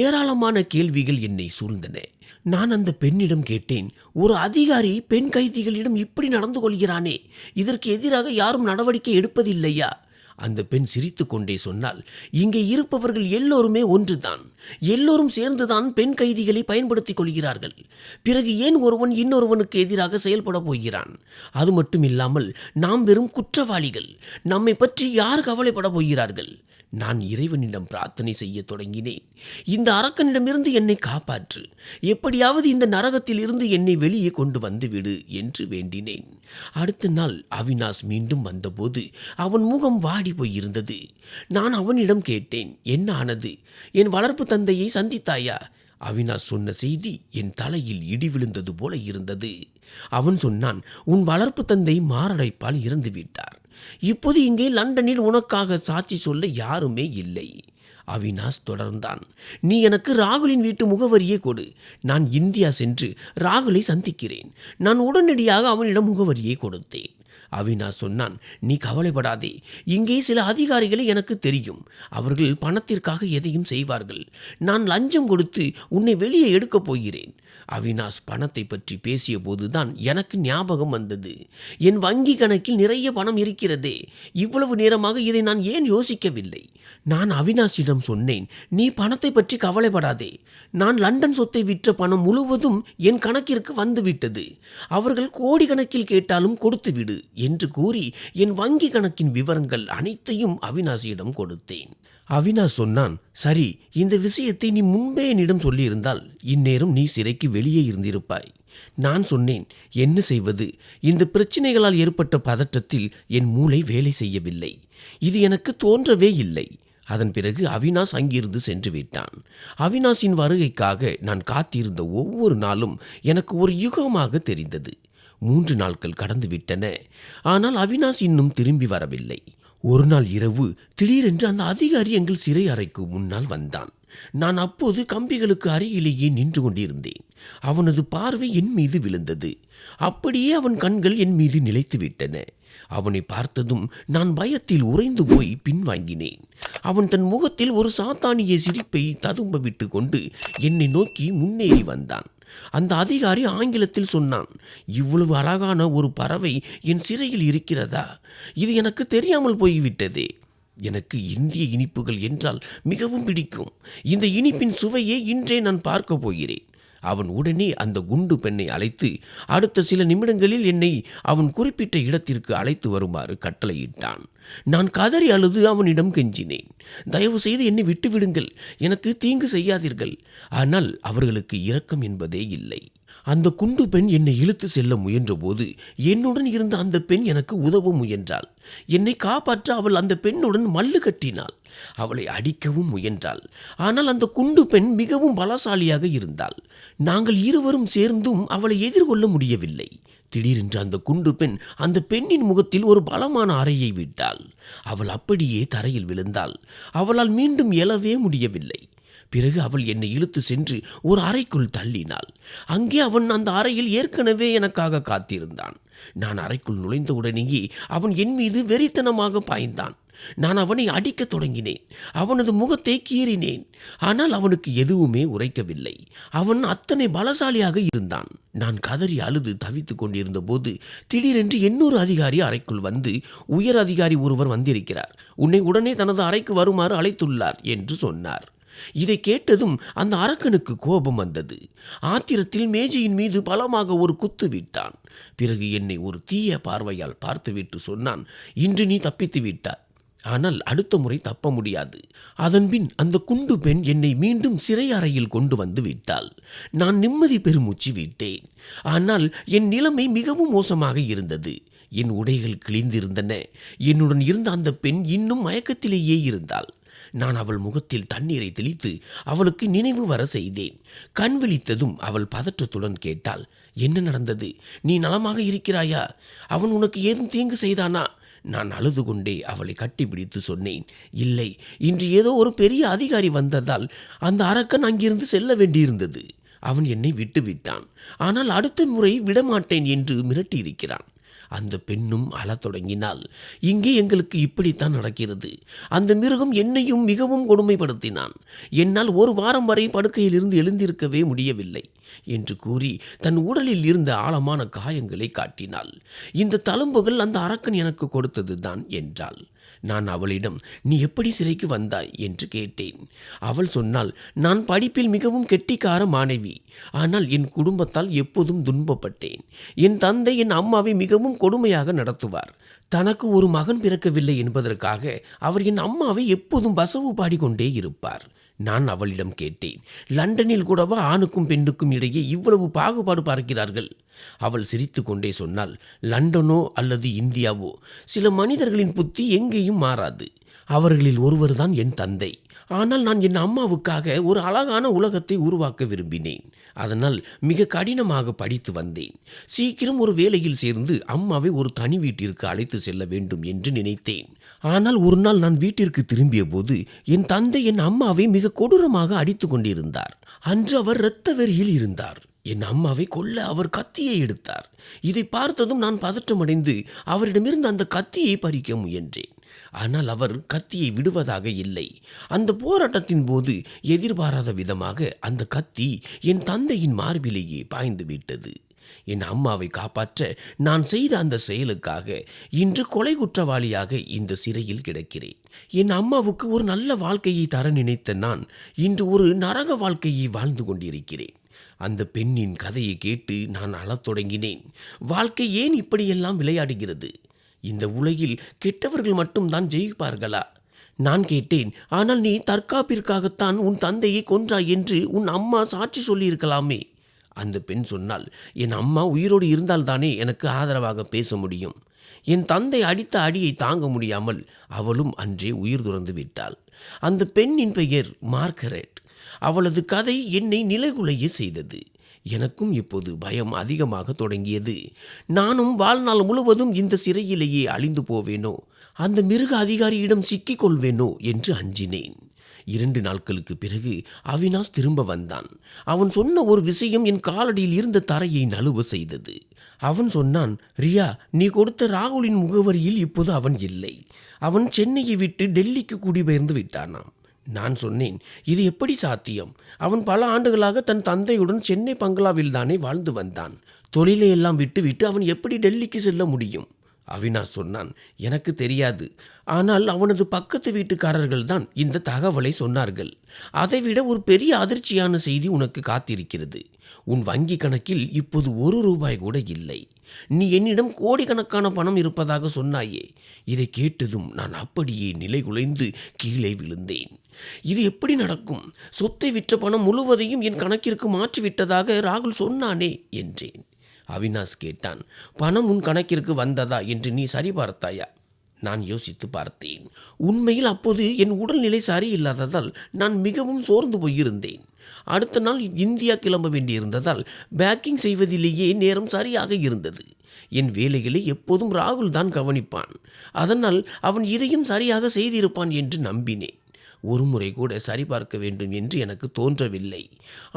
ஏராளமான கேள்விகள் என்னை சூழ்ந்தன. நான் அந்த பெண்ணிடம் கேட்டேன், ஒரு அதிகாரி பெண் கைதிகளிடம் இப்படி நடந்து கொள்கிறானே, இதற்கு எதிராக யாரும் நடவடிக்கை எடுப்பதில்லையா? அந்த பெண் சிரித்து கொண்டே சொன்னால், இங்கே இருப்பவர்கள் எல்லோருமே ஒன்றுதான். எல்லோரும் சேர்ந்துதான் பெண் கைதிகளை பயன்படுத்திக் கொள்கிறார்கள். பிறகு ஏன் ஒருவன் இன்னொருவனுக்கு எதிராக செயல்பட போகிறான்? அது மட்டும் இல்லாமல் நாம் வெறும் குற்றவாளிகள். நம்மை பற்றி யார் கவலைப்பட போகிறார்கள்? நான் இறைவனிடம் பிரார்த்தனை செய்ய தொடங்கினேன். இந்த அரக்கனிடமிருந்து என்னை காப்பாற்று. எப்படியாவது இந்த நரகத்தில் இருந்து என்னை வெளியே கொண்டு வந்துவிடு என்று வேண்டினேன். அடுத்த நாள் அவினாஷ் மீண்டும் வந்தபோது அவன் முகம் வாடி போயிருந்தது. நான் அவனிடம் கேட்டேன், என்ன ஆனது? என் வளர்ப்பு தந்தையை சந்தித்தாயா? அவினாஷ் சொன்ன செய்தி என் தலையில் இடி விழுந்தது போல இருந்தது. அவன் சொன்னான், உன் வளர்ப்பு தந்தை மாரடைப்பால் இறந்து விட்டார். இப்போது இங்கே லண்டனில் உனக்காக சாட்சி சொல்ல யாருமே இல்லை. அவினாஷ் தொடர்ந்தான், நீ எனக்கு ராகுலின் வீட்டு முகவரியை கொடு. நான் இந்தியா சென்று ராகுலை சந்திக்கிறேன். நான் உடனடியாக அவனிடம் முகவரியை கொடுத்தேன். அவினாஷ் சொன்னான், நீ கவலைப்படாதே. இங்கே சில அதிகாரிகளை எனக்கு தெரியும். அவர்கள் பணத்திற்காக எதையும் செய்வார்கள். நான் லஞ்சம் கொடுத்து உன்னை வெளியே எடுக்கப் போகிறேன். அவினாஷ் பணத்தை பற்றி பேசிய போதுதான் எனக்கு ஞாபகம் வந்தது. என் வங்கி கணக்கில் நிறைய பணம் இருக்கிறதே. இவ்வளவு நேரமாக இதை நான் ஏன் யோசிக்கவில்லை? நான் அவினாஷிடம் சொன்னேன், நீ பணத்தை பற்றி கவலைப்படாதே. நான் லண்டன் சொத்தை விற்ற பணம் முழுவதும் என் கணக்கிற்கு வந்துவிட்டது. அவர்கள் கோடிக்கணக்கில் கேட்டாலும் கொடுத்து விடு என்று கூறி என் வங்கி கணக்கின் விவரங்கள் அனைத்தையும் அவினாசியிடம் கொடுத்தேன். அவினாஷ் சொன்னான், சரி, இந்த விஷயத்தை நீ முன்பே என்னிடம் சொல்லியிருந்தால் இந்நேரம் நீ சிறைக்கு வெளியே இருந்திருப்பாய். நான் சொன்னேன், என்ன செய்வது, இந்த பிரச்சனைகளால் ஏற்பட்ட பதற்றத்தில் என் மூளை வேலை செய்யவில்லை. இது எனக்கு தோன்றவே இல்லை. அதன் பிறகு அவினாஷ் அங்கிருந்து சென்று விட்டான். அவினாஷின் வருகைக்காக நான் காத்திருந்த ஒவ்வொரு நாளும் எனக்கு ஒரு யுகமாக தெரிந்தது. 3 நாட்கள் கடந்து விட்டன. ஆனால் அவினாஷ் இன்னும் திரும்பி வரவில்லை. ஒரு நாள் இரவு திடீரென்று அந்த அதிகாரி எங்கள் சிறை அறைக்கு முன்னால் வந்தான். நான் அப்போது கம்பிகளுக்கு அருகிலேயே நின்று கொண்டிருந்தேன். அவனது பார்வை என் மீது விழுந்தது. அப்படியே அவன் கண்கள் என் மீது நிலைத்து விட்டன. அவனை பார்த்ததும் நான் பயத்தில் உறைந்து போய் பின்வாங்கினேன். அவன் தன் முகத்தில் ஒரு சாத்தானிய சிரிப்பை ததும்ப விட்டு கொண்டு என்னை நோக்கி முன்னேறி வந்தான். அந்த அதிகாரி ஆங்கிலத்தில் சொன்னான், இவ்வளவு அழகான ஒரு பறவை என் சிறையில் இருக்கிறதா? இது எனக்கு தெரியாமல் போய்விட்டதே. எனக்கு இந்திய இனிப்புகள் என்றால் மிகவும் பிடிக்கும். இந்த இனிப்பின் சுவையை இன்றே நான் பார்க்க போகிறேன். அவன் உடனே அந்த குண்டு பெண்ணை அழைத்து அடுத்த சில நிமிடங்களில் என்னை அவன் குறிப்பிட்ட இடத்திற்கு அழைத்து வருமாறு கட்டளையிட்டான். நான் கதறி அழுது அவனிடம் கெஞ்சினேன், தயவு செய்து என்னை விட்டுவிடுங்கள், எனக்கு தீங்கு செய்யாதீர்கள். ஆனால் அவர்களுக்கு இரக்கம் என்பதே இல்லை. அந்த குண்டு பெண் என்னை இழுத்து செல்ல முயன்றபோது என்னுடன் இருந்த அந்த பெண் எனக்கு உதவ முயன்றாள். என்னை காப்பாற்ற அவள் அந்த பெண்ணுடன் மல்லு கட்டினாள். அவளை அடிக்கவும் முயன்றாள். ஆனால் அந்த குண்டு பெண் மிகவும் பலசாலியாக இருந்தாள். நாங்கள் இருவரும் சேர்ந்தும் அவளை எதிர்கொள்ள முடியவில்லை. திடீரென்று அந்த குண்டு பெண் அந்த பெண்ணின் முகத்தில் ஒரு பலமான அறையை விட்டாள். அவள் அப்படியே தரையில் விழுந்தாள். அவளால் மீண்டும் எழவே முடியவில்லை. பிறகு அவள் என்னை இழுத்து சென்று ஒரு அறைக்குள் தள்ளினாள். அங்கே அவன் அந்த அறையில் ஏற்கனவே எனக்காக காத்திருந்தான். நான் அறைக்குள் நுழைந்தவுடனேயே அவன் என் மீது வெறித்தனமாக பாய்ந்தான். நான் அவனை அடிக்கத் தொடங்கினேன். அவனது முகத்தை கீறினேன். ஆனால் அவனுக்கு எதுவுமே உரைக்கவில்லை. அவன் அத்தனை பலசாலியாக இருந்தான். நான் கதறி அழுது தவித்துக் கொண்டிருந்த போது திடீரென்று இன்னொரு அதிகாரி அறைக்குள் வந்து, உயர் அதிகாரி ஒருவர் வந்திருக்கிறார், உன்னை உடனே தனது அறைக்கு வருமாறு அழைத்துள்ளார் என்று சொன்னார். இதை கேட்டதும் அந்த அரக்கனுக்கு கோபம் வந்தது. ஆத்திரத்தில் மேஜையின் மீது பலமாக ஒரு குத்து விட்டான். பிறகு என்னை ஒரு தீய பார்வையால் பார்த்துவிட்டு சொன்னான், இன்று நீ தப்பித்து விட்டாய். ஆனால் அடுத்த முறை தப்ப முடியாது. அதன்பின் அந்த குண்டு பெண் என்னை மீண்டும் சிறை அறையில் கொண்டு வந்து விட்டாள். நான் நிம்மதி பெருமூச்சு விட்டேன். ஆனால் என் நிலைமை மிகவும் மோசமாக இருந்தது. என் உடைகள் கிழிந்திருந்தன. என்னுடன் இருந்த அந்த பெண் இன்னும் மயக்கத்திலேயே இருந்தாள். நான் அவள் முகத்தில் தண்ணீரை தெளித்து அவளுக்கு நினைவு வர செய்தேன். கண் விழித்ததும் அவள் பதற்றத்துடன் கேட்டாள், என்ன நடந்தது? நீ நலமாக இருக்கிறாயா? அவன் உனக்கு ஏதும் தீங்கு செய்தானா? நான் அழுது கொண்டே அவளை கட்டிப்பிடித்து சொன்னேன், இல்லை, இன்று ஏதோ ஒரு பெரிய அதிகாரி வந்ததால் அந்த அரக்கன் அங்கிருந்து செல்ல வேண்டியிருந்தது. அவன் என்னை விட்டு விட்டான். ஆனால் அடுத்த முறை விடமாட்டேன் என்று மிரட்டியிருக்கிறான். அந்த பெண்ணும் அழத் தொடங்கினாள். இங்கே எங்களுக்கு இப்படித்தான் நடக்கிறது. அந்த மிருகம் என்னையும் மிகவும் கொடுமைப்படுத்தினான். என்னால் ஒரு வாரம் வரை படுக்கையிலிருந்து எழுந்திருக்கவே முடியவில்லை என்று கூறி தன் உடலில் இருந்த ஆழமான காயங்களை காட்டினாள். இந்த தழும்புகள் அந்த அரக்கன் எனக்கு கொடுத்தது தான் என்றாள். நான் அவளிடம், நீ எப்படி சிறைக்கு வந்தாய் என்று கேட்டேன். அவள் சொன்னாள், நான் படிப்பில் மிகவும் கெட்டிக்கார மாணவி. ஆனால் என் குடும்பத்தால் எப்போதும் துன்பப்பட்டேன். என் தந்தை என் அம்மாவை மிகவும் கொடுமையாக நடத்துவார். தனக்கு ஒரு மகன் பிறக்கவில்லை என்பதற்காக அவர் என் அம்மாவை எப்போதும் பசவு பாடிக்கொண்டே இருப்பார். நான் அவளிடம் கேட்டேன், லண்டனில் கூடவா ஆணுக்கும் பெண்ணுக்கும் இடையே இவ்வளவு பாகுபாடு பார்க்கிறார்கள்? அவள் சிரித்து கொண்டே சொன்னாள், லண்டனோ அல்லது இந்தியாவோ சில மனிதர்களின் புத்தி எங்கேயும் மாறாது. அவர்களில் ஒருவர்தான் என் தந்தை. ஆனால் நான் என் அம்மாவுக்காக ஒரு அழகான உலகத்தை உருவாக்க விரும்பினேன். அதனால் மிக கடினமாக படித்து வந்தேன். சீக்கிரம் ஒரு வேலையில் சேர்ந்து அம்மாவை ஒரு தனி வீட்டிற்கு அழைத்து செல்ல வேண்டும் என்று நினைத்தேன். ஆனால் ஒரு நாள் நான் வீட்டிற்கு திரும்பிய போது என் தந்தை என் அம்மாவை மிக கொடூரமாக அடித்து கொண்டிருந்தார். அன்று அவர் இரத்த வெறியில் இருந்தார். என் அம்மாவை கொல்ல அவர் கத்தியை எடுத்தார். இதை பார்த்ததும் நான் பதற்றமடைந்து அவரிடமிருந்து அந்த கத்தியை பறிக்க முயன்றேன். ஆனால் அவர் கத்தியை விடுவதாக இல்லை. அந்த போராட்டத்தின் போது எதிர்பாராத விதமாக அந்த கத்தி என் தந்தையின் மார்பிலேயே பாய்ந்து விட்டது. என் அம்மாவை காப்பாற்ற நான் செய்த அந்த செயலுக்காக இன்று கொலை குற்றவாளியாக இந்த சிறையில் கிடக்கிறேன். என் அம்மாவுக்கு ஒரு நல்ல வாழ்க்கையை தர நினைத்த நான் இன்று ஒரு நரக வாழ்க்கையை வாழ்ந்து கொண்டிருக்கிறேன். அந்த பெண்ணின் கதையை கேட்டு நான் அழத் தொடங்கினேன். வாழ்க்கை ஏன் இப்படியெல்லாம் விளையாடுகிறது? இந்த உலகில் கெட்டவர்கள் மட்டும்தான் ஜெயிப்பார்களா? நான் கேட்டேன், ஆனால் நீ தற்காப்பிற்காகத்தான் உன் தந்தையை கொன்றாய் என்று உன் அம்மா சாட்சி சொல்லியிருக்கலாமே. அந்த பெண் சொன்னால், என் அம்மா உயிரோடு இருந்தால்தானே எனக்கு ஆதரவாக பேச முடியும். என் தந்தை அடித்த அடியை தாங்க முடியாமல் அவளும் அன்றே உயிர் துறந்து விட்டாள். அந்த பெண்ணின் பெயர் மார்கரெட். அவளது கதை என்னை நிலைகுலைய செய்தது. எனக்கும் இப்போது பயம் அதிகமாக தொடங்கியது. நானும் வாழ்நாள் முழுவதும் இந்த சிறையிலேயே அழிந்து போவேனோ, அந்த மிருக அதிகாரியிடம் சிக்கிக் கொள்வேனோ என்று அஞ்சினேன். 2 நாட்களுக்கு பிறகு அவினாஷ் திரும்ப வந்தான். அவன் சொன்ன ஒரு விஷயம் என் காலடியில் இருந்த தரையை நழுவ செய்தது. அவன் சொன்னான், ரியா, நீ கொடுத்த ராகுலின் முகவரியில் இப்போது அவன் இல்லை. அவன் சென்னையை விட்டு டெல்லிக்கு குடிபெயர்ந்து விட்டானாம். நான் சொன்னேன், இது எப்படி சாத்தியம்? அவன் பல ஆண்டுகளாக தன் தந்தையுடன் சென்னை பங்களாவில் தானே வாழ்ந்து வந்தான். தொழிலை எல்லாம் விட்டுவிட்டு அவன் எப்படி டெல்லிக்கு செல்ல முடியும்? அவினாஷ் சொன்னான், எனக்கு தெரியாது. ஆனால் அவனது பக்கத்து வீட்டுக்காரர்கள் தான் இந்த தகவலை சொன்னார்கள். அதைவிட ஒரு பெரிய அதிர்ச்சியான செய்தி உனக்கு காத்திருக்கிறது. உன் வங்கி கணக்கில் இப்போது 1 ரூபாய் கூட இல்லை. நீ என்னிடம் கோடிக்கணக்கான பணம் இருப்பதாக சொன்னாயே. இதை கேட்டதும் நான் அப்படியே நிலைகுலைந்து கீழே விழுந்தேன். இது எப்படி நடக்கும்? சொத்தை விற்ற பணம் முழுவதையும் என் கணக்கிற்கு மாற்றிவிட்டதாக ராகுல் சொன்னானே என்றேன். அவினாஷ் கேட்டான், பணம் உன் கணக்கிற்கு வந்ததா என்று நீ சரிபார்த்தாயா? நான் யோசித்து பார்த்தேன். உண்மையில் அப்போது என் உடல்நிலை சரியில்லாததால் நான் மிகவும் சோர்ந்து போயிருந்தேன். அடுத்த நாள் இந்தியா கிளம்ப வேண்டியிருந்ததால் பேக்கிங் செய்வதிலேயே நேரம் சரியாக இருந்தது. என் வேலைகளை எப்போதும் ராகுல் தான் கவனிப்பான். அதனால் அவன் இதையும் சரியாக செய்திருப்பான் என்று நம்பினேன். ஒரு முறை கூட சரிபார்க்க வேண்டும் என்று எனக்கு தோன்றவில்லை.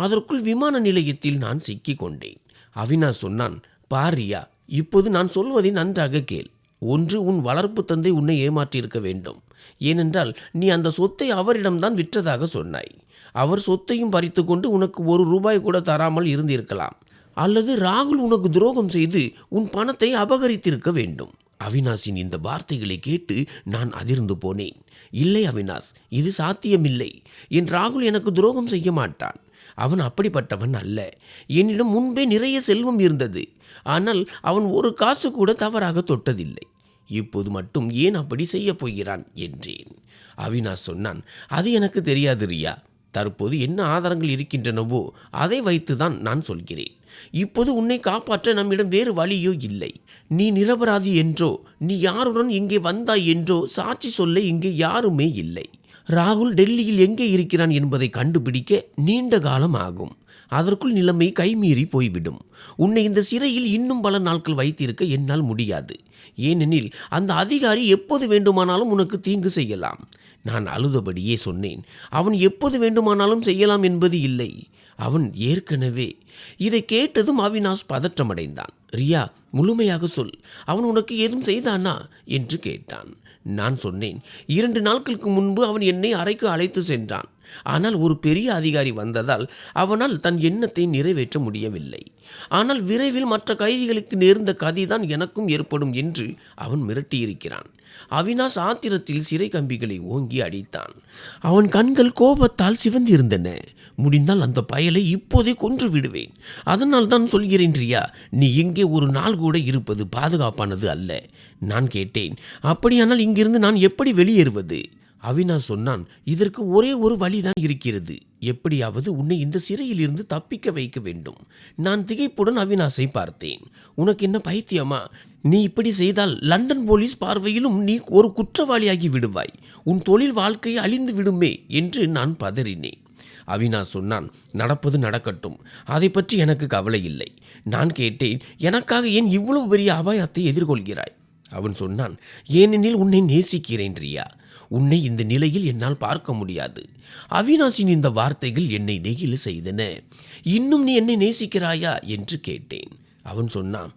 அதற்குள் விமான நிலையத்தில் நான் சிக்கிக் கொண்டேன். அவினாஷ் சொன்னான், பாரியா, இப்போது நான் சொல்வதை நன்றாக கேள். ஒன்று, உன் வளர்ப்பு தந்தை உன்னை ஏமாற்றியிருக்க வேண்டும். ஏனென்றால் நீ அந்த சொத்தை அவரிடம்தான் விற்றதாக சொன்னாய். அவர் சொத்தையும் பறித்து கொண்டு உனக்கு 1 ரூபாய் கூட தராமல் இருந்திருக்கலாம். அல்லது ராகுல் உனக்கு துரோகம் செய்து உன் பணத்தை அபகரித்திருக்க வேண்டும். அவினாஷின் இந்த வார்த்தைகளை கேட்டு நான் அதிர்ந்து போனேன். இல்லை அவினாஷ், இது சாத்தியமில்லை. என் ராகுல் எனக்கு துரோகம் செய்ய மாட்டான். அவன் அப்படிப்பட்டவன் அல்ல. என்னிடம் முன்பே நிறைய செல்வம் இருந்தது. ஆனால் அவன் 1 காசு கூட தவறாக தொட்டதில்லை. இப்போது மட்டும் ஏன் அப்படி செய்ய போகிறான் என்றேன். அவினாஷ் சொன்னான், அது எனக்கு தெரியாது ரியா. தற்போது என்ன ஆதாரங்கள் இருக்கின்றனவோ அதை வைத்துதான் நான் சொல்கிறேன். இப்போது உன்னை காப்பாற்ற நம்மிடம் வேறு வழியோ இல்லை. நீ நிரபராதி என்றோ, நீ யாருடன் இங்கே வந்தாய் என்றோ சாட்சி சொல்ல இங்கே யாருமே இல்லை. ராகுல் டெல்லியில் எங்கே இருக்கிறான் என்பதை கண்டுபிடிக்க நீண்ட காலம் ஆகும். அதற்குள் நிலைமை கைமீறி போய்விடும். உன்னை இந்த சிறையில் இன்னும் பல நாட்கள் வைத்திருக்க என்னால் முடியாது. ஏனெனில் அந்த அதிகாரி எப்போது வேண்டுமானாலும் உனக்கு தீங்கு செய்யலாம். நான் அழுதபடியே சொன்னேன், அவன் எப்போது வேண்டுமானாலும் செய்யலாம் என்பது இல்லை. அவன் ஏற்கனவே. இதை கேட்டதும் அவினாஷ் பதற்றமடைந்தான். ரியா, முழுமையாக சொல், அவன் உனக்கு ஏதும் செய்தானா என்று கேட்டான். நான் சொன்னேன், 2 நாட்களுக்கு முன்பு அவன் என்னை அறைக்கு அழைத்து சென்றான். ஆனால் ஒரு பெரிய அதிகாரி வந்ததால் அவனால் தன் எண்ணத்தை நிறைவேற்ற முடியவில்லை. ஆனால் விரைவில் மற்ற கைதிகளுக்கு நேர்ந்த கதிதான் எனக்கும் ஏற்படும் என்று அவன் மிரட்டியிருக்கிறான். அவினாஷ் ஆத்திரத்தில் சிறை கம்பிகளை ஓங்கி அடித்தான். அவன் கண்கள் கோபத்தால் சிவந்திருந்தன. முடிந்தால் அந்த பயலை இப்போதே கொன்று விடுவேன். அதனால் தான் சொல்கிறேன் ரியா, நீ இங்கே 1 நாள் கூட இருப்பது பாதுகாப்பானது அல்ல. நான் கேட்டேன், அப்படியானால் இங்கிருந்து நான் எப்படி வெளியேறுவது? அவினாஷ் சொன்னான், இதற்கு ஒரே ஒரு வழிதான் இருக்கிறது. எப்படியாவது உன்னை இந்த சிறையில் இருந்து தப்பிக்க வைக்க வேண்டும். நான் திகைப்புடன் அவினாஷை பார்த்தேன். உனக்கு என்ன பைத்தியமா? நீ இப்படி செய்தால் லண்டன் போலீஸ் பார்வையிலும் நீ ஒரு குற்றவாளியாகி விடுவாய். உன் தொழில் வாழ்க்கை அழிந்து விடுமே என்று நான் பதறினேன். அவினாஷ் சொன்னான், நடப்பது நடக்கட்டும், அதை பற்றி எனக்கு கவலை இல்லை. நான் கேட்டேன், எனக்காக ஏன் இவ்வளவு பெரிய அபாயத்தை எதிர்கொள்கிறாய்? அவன் சொன்னான், ஏனெனில் உன்னை நேசிக்கிறேன் ரியா. உன்னை இந்த நிலையில் என்னால் பார்க்க முடியாது. அவினாஷின் இந்த வார்த்தைகள் என்னை நெகிழ செய்தன. இன்னும் நீ என்னை நேசிக்கிறாயா என்று கேட்டேன். அவன் சொன்னான்,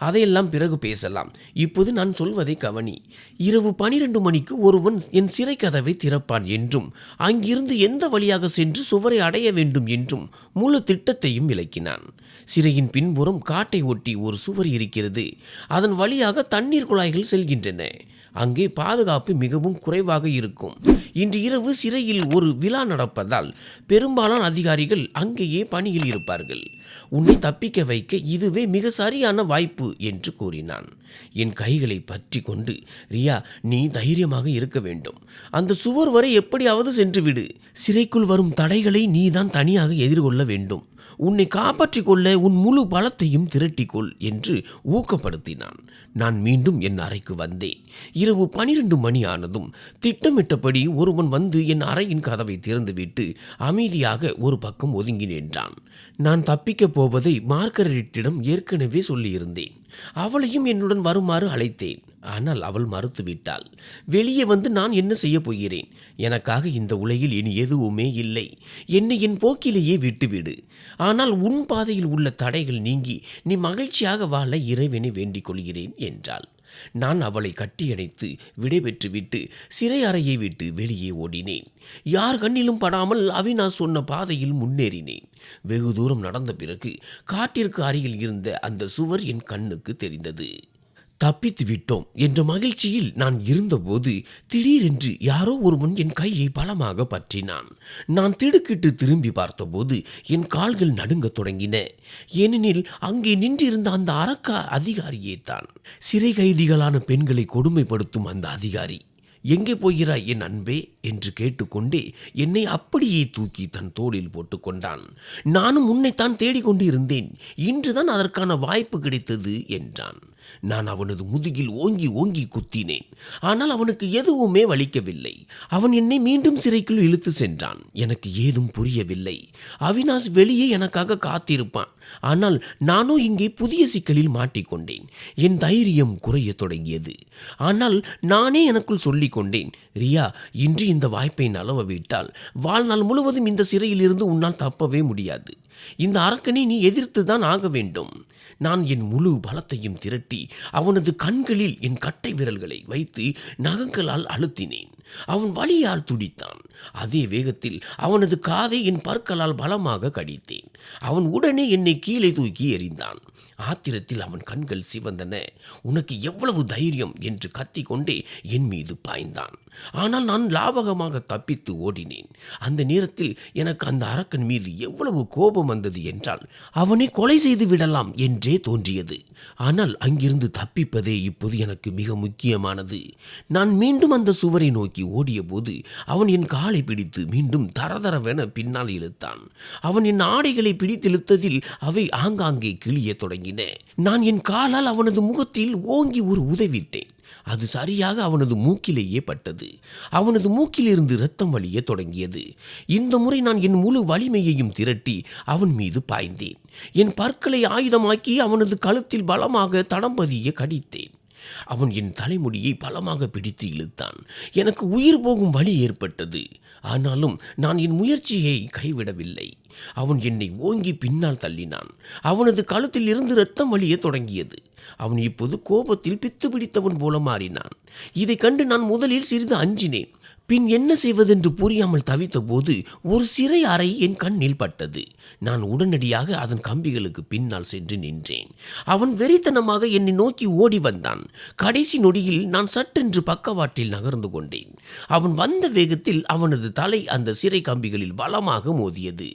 அதையெல்லாம் பிறகு பேசலாம். இப்போது நான் சொல்வதை கவனி. இரவு 12 மணிக்கு ஒருவன் என் சிறை கதவை திறப்பான் என்றும் அங்கிருந்து எந்த வழியாக சென்று சுவரை அடைய வேண்டும் என்றும் முழு திட்டத்தையும் விளக்கினான். சிறையின் பின்புறம் காட்டை ஒட்டி ஒரு சுவர் இருக்கிறது. அதன் வழியாக தண்ணீர் குழாய்கள் செல்கின்றன. அங்கே பாதுகாப்பு மிகவும் குறைவாக இருக்கும். இன்று இரவு சிறையில் ஒரு விழா நடப்பதால் பெரும்பாலான அதிகாரிகள் அங்கேயே பணியில் இருப்பார்கள். உன்னை தப்பிக்க வைக்க இதுவே மிக சரியான வாய்ப்பு என்று கூறினான். என் கைகளை பற்றி கொண்டு, ரியா, நீ தைரியமாக இருக்க வேண்டும். அந்த சுவர் வரை எப்படியாவது சென்றுவிடு. சிறைக்குள் வரும் தடைகளை நீதான் தனியாக எதிர்கொள்ள வேண்டும். உன்னை காப்பாற்றிக் கொள்ள உன் முழு பலத்தையும் திரட்டிக்கொள் என்று ஊக்கப்படுத்தினான். நான் மீண்டும் என் அறைக்கு வந்தேன். இரவு 12 மணி ஆனதும் திட்டமிட்டபடி ஒருவன் வந்து என் அறையின் கதவை திறந்துவிட்டு அமைதியாக ஒரு பக்கம் ஒதுங்கி நின்றான். நான் தப்பிக்கப் போவதை மார்கரெட்டிடம் ஏற்கனவே சொல்லியிருந்தேன். அவளையும் என்னுடன் வருமாறு அழைத்தேன். ஆனால் அவள் மறுத்துவிட்டாள். வெளியே வந்து நான் என்ன செய்ய போகிறேன்? எனக்காக இந்த உலகில் இனி எதுவுமே இல்லை. என்னை என் போக்கிலேயே விட்டுவிடு. ஆனால் உன் பாதையில் உள்ள தடைகள் நீங்கி நீ மகிழ்ச்சியாக வாழ இறைவனை வேண்டிக் கொள்கிறேன் என்றாள். நான் அவளை கட்டியணைத்து விடைபெற்றுவிட்டு சிறை அறையை விட்டு வெளியே ஓடினேன். யார் கண்ணிலும் படாமல் அவினாஷ் சொன்ன பாதையில் முன்னேறினேன். வெகு தூரம் நடந்த பிறகு காட்டிற்கு அருகில் இருந்த அந்த சுவர் என் கண்ணுக்கு தெரிந்தது. தப்பித்து விட்டோம் என்ற மகிழ்ச்சியில் நான் இருந்தபோது திடீரென்று யாரோ ஒருவன் என் கையை பலமாக பற்றினான். நான் திடுக்கிட்டு திரும்பி பார்த்தபோது என் கால்கள் நடுங்கத் தொடங்கின. ஏனெனில் அங்கே நின்றிருந்த அந்த அரக்க அதிகாரியே தான். சிறை கைதிகளான பெண்களை கொடுமைப்படுத்தும் அந்த அதிகாரி. எங்கே போகிறாய் என் அன்பே என்று கேட்டுக்கொண்டே என்னை அப்படியே தூக்கி தன் தோளில் போட்டுக்கொண்டான். நானும் உன்னைத்தான் தேடிக்கொண்டு இருந்தேன். இன்றுதான் அதற்கான வாய்ப்பு கிடைத்தது என்றான். நான் அவனது முதுகில் ஓங்கி ஓங்கி குத்தினேன். ஆனால் அவனுக்கு எதுவுமே வலிக்கவில்லை. அவன் என்னை மீண்டும் சிறைக்குள் இழுத்து சென்றான். எனக்கு ஏதும் புரியவில்லை. அவினாஷ் வெளியே எனக்காக காத்திருப்பான். ஆனால் நானோ இங்கே புதிய சிக்கலில் மாட்டிக்கொண்டேன். என் தைரியம் குறைய தொடங்கியது. ஆனால் நானே எனக்குள் சொல்லிக் கொண்டேன், ரியா, இன்று இந்த வாய்ப்பை நழுவவிட்டால் வாழ்நாள் முழுவதும் இந்த சிறையில் இருந்து உன்னால் தப்பவே முடியாது. இந்த அரக்கனை நீ எதிர்த்து தான் ஆக வேண்டும். நான் என் முழு பலத்தையும் திரட்டி அவனது கண்களில் என் கட்டை விரல்களை வைத்து நகங்களால் அழுத்தினேன். அவன் வலியால் துடித்தான். அதே வேகத்தில் அவனது காதை என் பற்களால் பலமாக கடித்தேன். அவன் உடனே என்னை கீழே தூக்கி எறிந்தான். ஆத்திரத்தில் அவன் கண்கள் சிவந்தன. உனக்கு எவ்வளவு தைரியம் என்று கத்திக்கொண்டே என் மீது பாய்ந்தான். ஆனால் நான் லாபகமாக தப்பித்து ஓடினேன். அந்த நேரத்தில் எனக்கு அந்த அரக்கன் மீது எவ்வளவு கோபம் வந்தது என்றால் அவனை கொலை செய்து விடலாம் என்றே தோன்றியது. ஆனால் அங்கிருந்து தப்பிப்பதே இப்போது எனக்கு மிக முக்கியமானது. நான் மீண்டும் அந்த சுவரை நோக்கி ஓடிய போது அவன் என் காலை பிடித்து மீண்டும் தரதரவென பின்னால் இழுத்தான். அவன் என் ஆடைகளை பிடித்திழுத்ததில் அவை ஆங்காங்கே கிழிய தொடங்கின. நான் என் காலால் அவனது முகத்தில் ஓங்கி ஒரு உதைவிட்டேன். அது சரியாக அவனது மூக்கிலேயே பட்டது. அவனது மூக்கிலிருந்து இரத்தம் வழிய தொடங்கியது. இந்த முறை நான் என் முழு வலிமையையும் திரட்டி அவன் மீது பாய்ந்தேன். என் பற்களை ஆயுதமாக்கி அவனது கழுத்தில் பலமாக தடம் பதிய கடித்தேன். அவன் என் தலைமுடியை பலமாக பிடித்து இழுத்தான். எனக்கு உயிர் போகும் வலி ஏற்பட்டது. ஆனாலும் நான் என் முயற்சியை கைவிடவில்லை. அவன் என்னை ஓங்கி பின்னால் தள்ளினான். அவனது கழுத்தில் இருந்து இரத்தம் வழிய தொடங்கியது. அவன் இப்போது கோபத்தில் பித்து பிடித்தவன் போல மாறினான். இதை கண்டு நான் முதலில் சிறிது அஞ்சினேன். பின் என்ன செய்வதென்று புரியாமல் தவித்த போது ஒரு சிறை அறை என் கண்ணில் பட்டது. நான் உடனடியாக அதன் கம்பிகளுக்கு பின்னால் சென்று நின்றேன். அவன் வெறித்தனமாக என்னை நோக்கி ஓடி வந்தான். கடைசி நொடியில் நான் சட்டென்று பக்கவாட்டில் நகர்ந்து கொண்டேன். அவன் வந்த வேகத்தில் அவனது தலை அந்த சிறை கம்பிகளில் பலமாக மோதியது.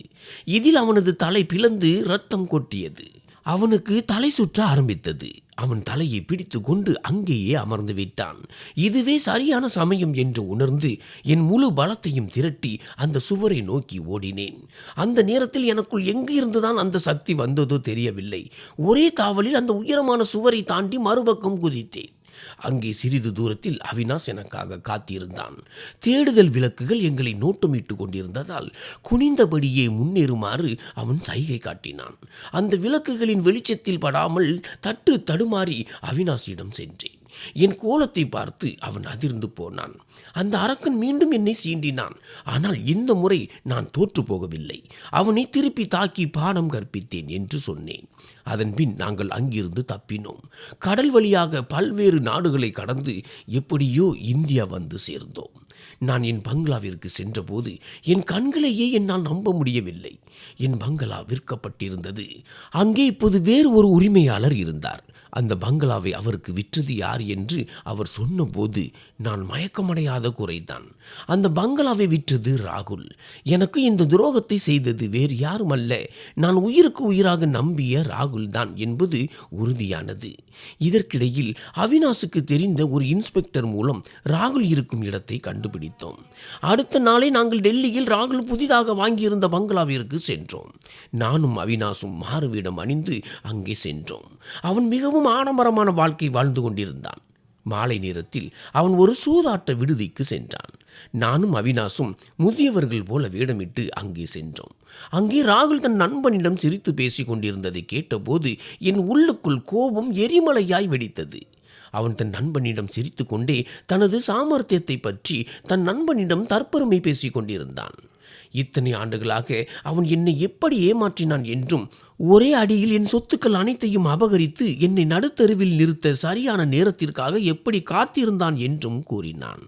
இதில் அவனது தலை பிளந்து இரத்தம் கொட்டியது. அவனுக்கு தலை சுற்ற ஆரம்பித்தது. அவன் தலையை பிடித்து கொண்டு அங்கேயே அமர்ந்து விட்டான். இதுவே சரியான சமயம் என்று உணர்ந்து என் முழு பலத்தையும் திரட்டி அந்த சுவரை நோக்கி ஓடினேன். அந்த நேரத்தில் எனக்குள் எங்கு இருந்துதான் அந்த சக்தி வந்ததோ தெரியவில்லை. ஒரே தாவலில் அந்த உயரமான சுவரை தாண்டி மறுபக்கம் குதித்தேன். அங்கே சிறிது தூரத்தில் அவினாஷ் எனக்காக காத்திருந்தான். தேடுதல் விளக்குகள் எங்களை நோட்டமிட்டு கொண்டிருந்ததால் குனிந்தபடியே முன்னேறுமாறு அவன் சைகை காட்டினான். அந்த விளக்குகளின் வெளிச்சத்தில் படாமல் தட்டு தடுமாறி அவினாஷிடம் சென்றேன். என் கோலத்தை பார்த்து அவன் அதிர்ந்து போனான். அந்த அரக்கன் மீண்டும் என்னை சீண்டினான். ஆனால் இந்த முறை நான் தோற்று போகவில்லை. அவனை திருப்பி தாக்கி பாடம் கற்பித்தேன் என்று சொன்னேன். அதன்பின் நாங்கள் அங்கிருந்து தப்பினோம். கடல் வழியாக பல்வேறு நாடுகளை கடந்து எப்படியோ இந்தியா வந்து சேர்ந்தோம். நான் என் பங்களாவிற்கு சென்றபோது என் கண்களையே என்னால் நம்ப முடியவில்லை. என் பங்களா விற்கப்பட்டிருந்தது. அங்கே இப்போது வேறு ஒரு உரிமையாளர் இருந்தார். அந்த பங்களாவை அவருக்கு விற்றது யார் என்று அவர் சொன்னபோது நான் மயக்கமடையாத குறைதான். அந்த பங்களாவை விற்றது ராகுல். எனக்கு இந்த துரோகத்தை செய்தது வேறு யாரும் அல்ல, நான் உயிருக்கு உயிராக நம்பிய ராகுல் தான் என்பது உறுதியானது. இதற்கிடையில் அவினாஷுக்கு தெரிந்த ஒரு இன்ஸ்பெக்டர் மூலம் ராகுல் இருக்கும் இடத்தை கண்டுபிடித்தோம். அடுத்த நாளே நாங்கள் டெல்லியில் ராகுல் புதிதாக வாங்கியிருந்த பங்களாவிற்கு சென்றோம். நானும் அவினாஷும் மாறுவேடம் அணிந்து அங்கே சென்றோம். அவன் மிகவும் ஆடம்பரமான வாழ்க்கை வாழ்ந்து கொண்டிருந்தான். மாலை நேரத்தில் அவன் ஒரு சூதாட்ட விடுதிக்கு சென்றான். நானும் அவினாஷும் முதியவர்கள் போல வேடமிட்டு அங்கே சென்றோம். அங்கே ராகுல் தன் நண்பனிடம் சிரித்து பேசிக் கொண்டிருந்ததை கேட்டபோது என் உள்ளுக்குள் கோபம் எரிமலையாய் வெடித்தது. அவன் தன் நண்பனிடம் சிரித்து கொண்டே தனது சாமர்த்தியத்தை பற்றி தன் நண்பனிடம் தற்பெருமை பேசிக் கொண்டிருந்தான். இத்தனை ஆண்டுகளாக அவன் என்னை எப்படி ஏமாற்றினான் என்றும், ஒரே அடியில் என் சொத்துக்கள் அனைத்தையும் அபகரித்து என்னை நடுத்தருவில் நிறுத்த சரியான நேரத்திற்காக எப்படி காத்திருந்தான் என்றும் கூறினான்.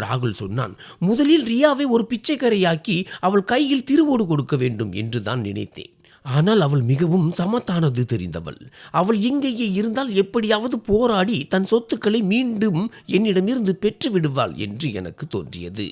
ராகுல் சொன்னான், முதலில் ரியாவை ஒரு பிச்சைக்காரியாக்கி அவள் கையில் திருவோடு கொடுக்க வேண்டும் என்று தான் நினைத்தேன். ஆனால் அவள் மிகவும் சமத்தானது தெரிந்தவள். அவள் இங்கேயே இருந்தால் எப்படியாவது போராடி தன் சொத்துக்களை மீண்டும் என்னிடமிருந்து பெற்று விடுவாள் என்று எனக்கு தோன்றியது.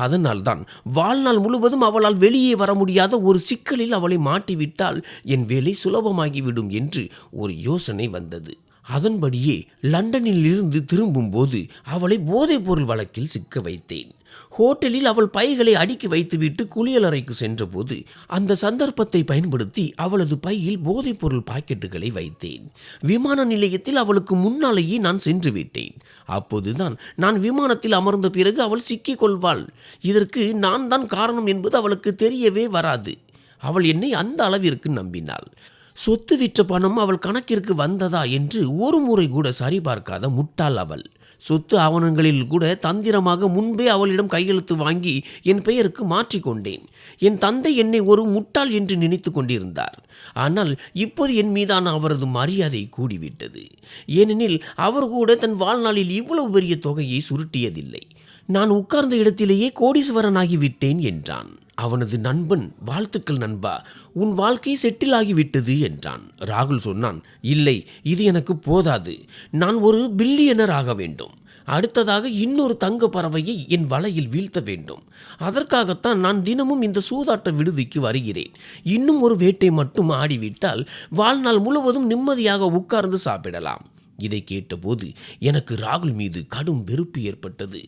அதனால்தான் வாழ்நாள் முழுவதும் அவளால் வெளியே வர முடியாத ஒரு சிக்கலில் அவளை மாட்டிவிட்டால் என் வேலை சுலபமாகிவிடும் என்று ஒரு யோசனை வந்தது. அதன்படியே லண்டனில் இருந்து திரும்பும்போது அவளை போதைப்பொருள் வழக்கில் சிக்க வைத்தேன். ஹோட்டலில் அவள் பைகளை அடுக்கி வைத்துவிட்டு குளியலறைக்கு சென்றபோது அந்த சந்தர்ப்பத்தை பயன்படுத்தி அவளது பையில் போதைப்பொருள் பாக்கெட்டுகளை வைத்தேன். விமான நிலையத்தில் அவளுக்கு முன்னாலேயே நான் சென்று விட்டேன். அப்போதுதான் நான் விமானத்தில் அமர்ந்த பிறகு அவள் சிக்கிக் கொள்வாள். இதற்கு நான் தான் காரணம் என்பது அவளுக்கு தெரியவே வராது. அவள் என்னை அந்த அளவிற்கு நம்பினாள். சொத்து விற்ற பணம் அவள் கணக்கிற்கு வந்ததா என்று ஒரு முறை கூட சரிபார்க்காத முட்டாள் அவள். சொத்து ஆவணங்களில் கூட தந்திரமாக முன்பே அவளிடம் கையெழுத்து வாங்கி என் பெயருக்கு மாற்றிக்கொண்டேன். என் தந்தை என்னை ஒரு முட்டாள் என்று நினைத்து கொண்டிருந்தார். ஆனால் இப்போது என் மீதான அவரது மரியாதை கூடிவிட்டது. ஏனெனில் அவர் கூட தன் வாழ்நாளில் இவ்வளவு பெரிய தொகையை சுருட்டியதில்லை. நான் உட்கார்ந்த இடத்திலேயே கோடீஸ்வரனாகிவிட்டேன் என்றான். அவனது நண்பன், வாழ்த்துக்கள் நண்பா, உன் வாழ்க்கை செட்டில் ஆகிவிட்டது என்றான். ராகுல் சொன்னான், இல்லை, இது எனக்கு போதாது. நான் ஒரு பில்லியனர் ஆக வேண்டும். அடுத்ததாக இன்னொரு தங்க பறவையை என் வலையில் வீழ்த்த வேண்டும். அதற்காகத்தான் நான் தினமும் இந்த சூதாட்ட விடுதிக்கு வருகிறேன். இன்னும் ஒரு வேட்டை மட்டும் ஆடிவிட்டால் வாழ்நாள் முழுவதும் நிம்மதியாக உட்கார்ந்து சாப்பிடலாம். இதை கேட்டபோது எனக்கு ராகுல் மீது கடும் வெறுப்பு ஏற்பட்டது.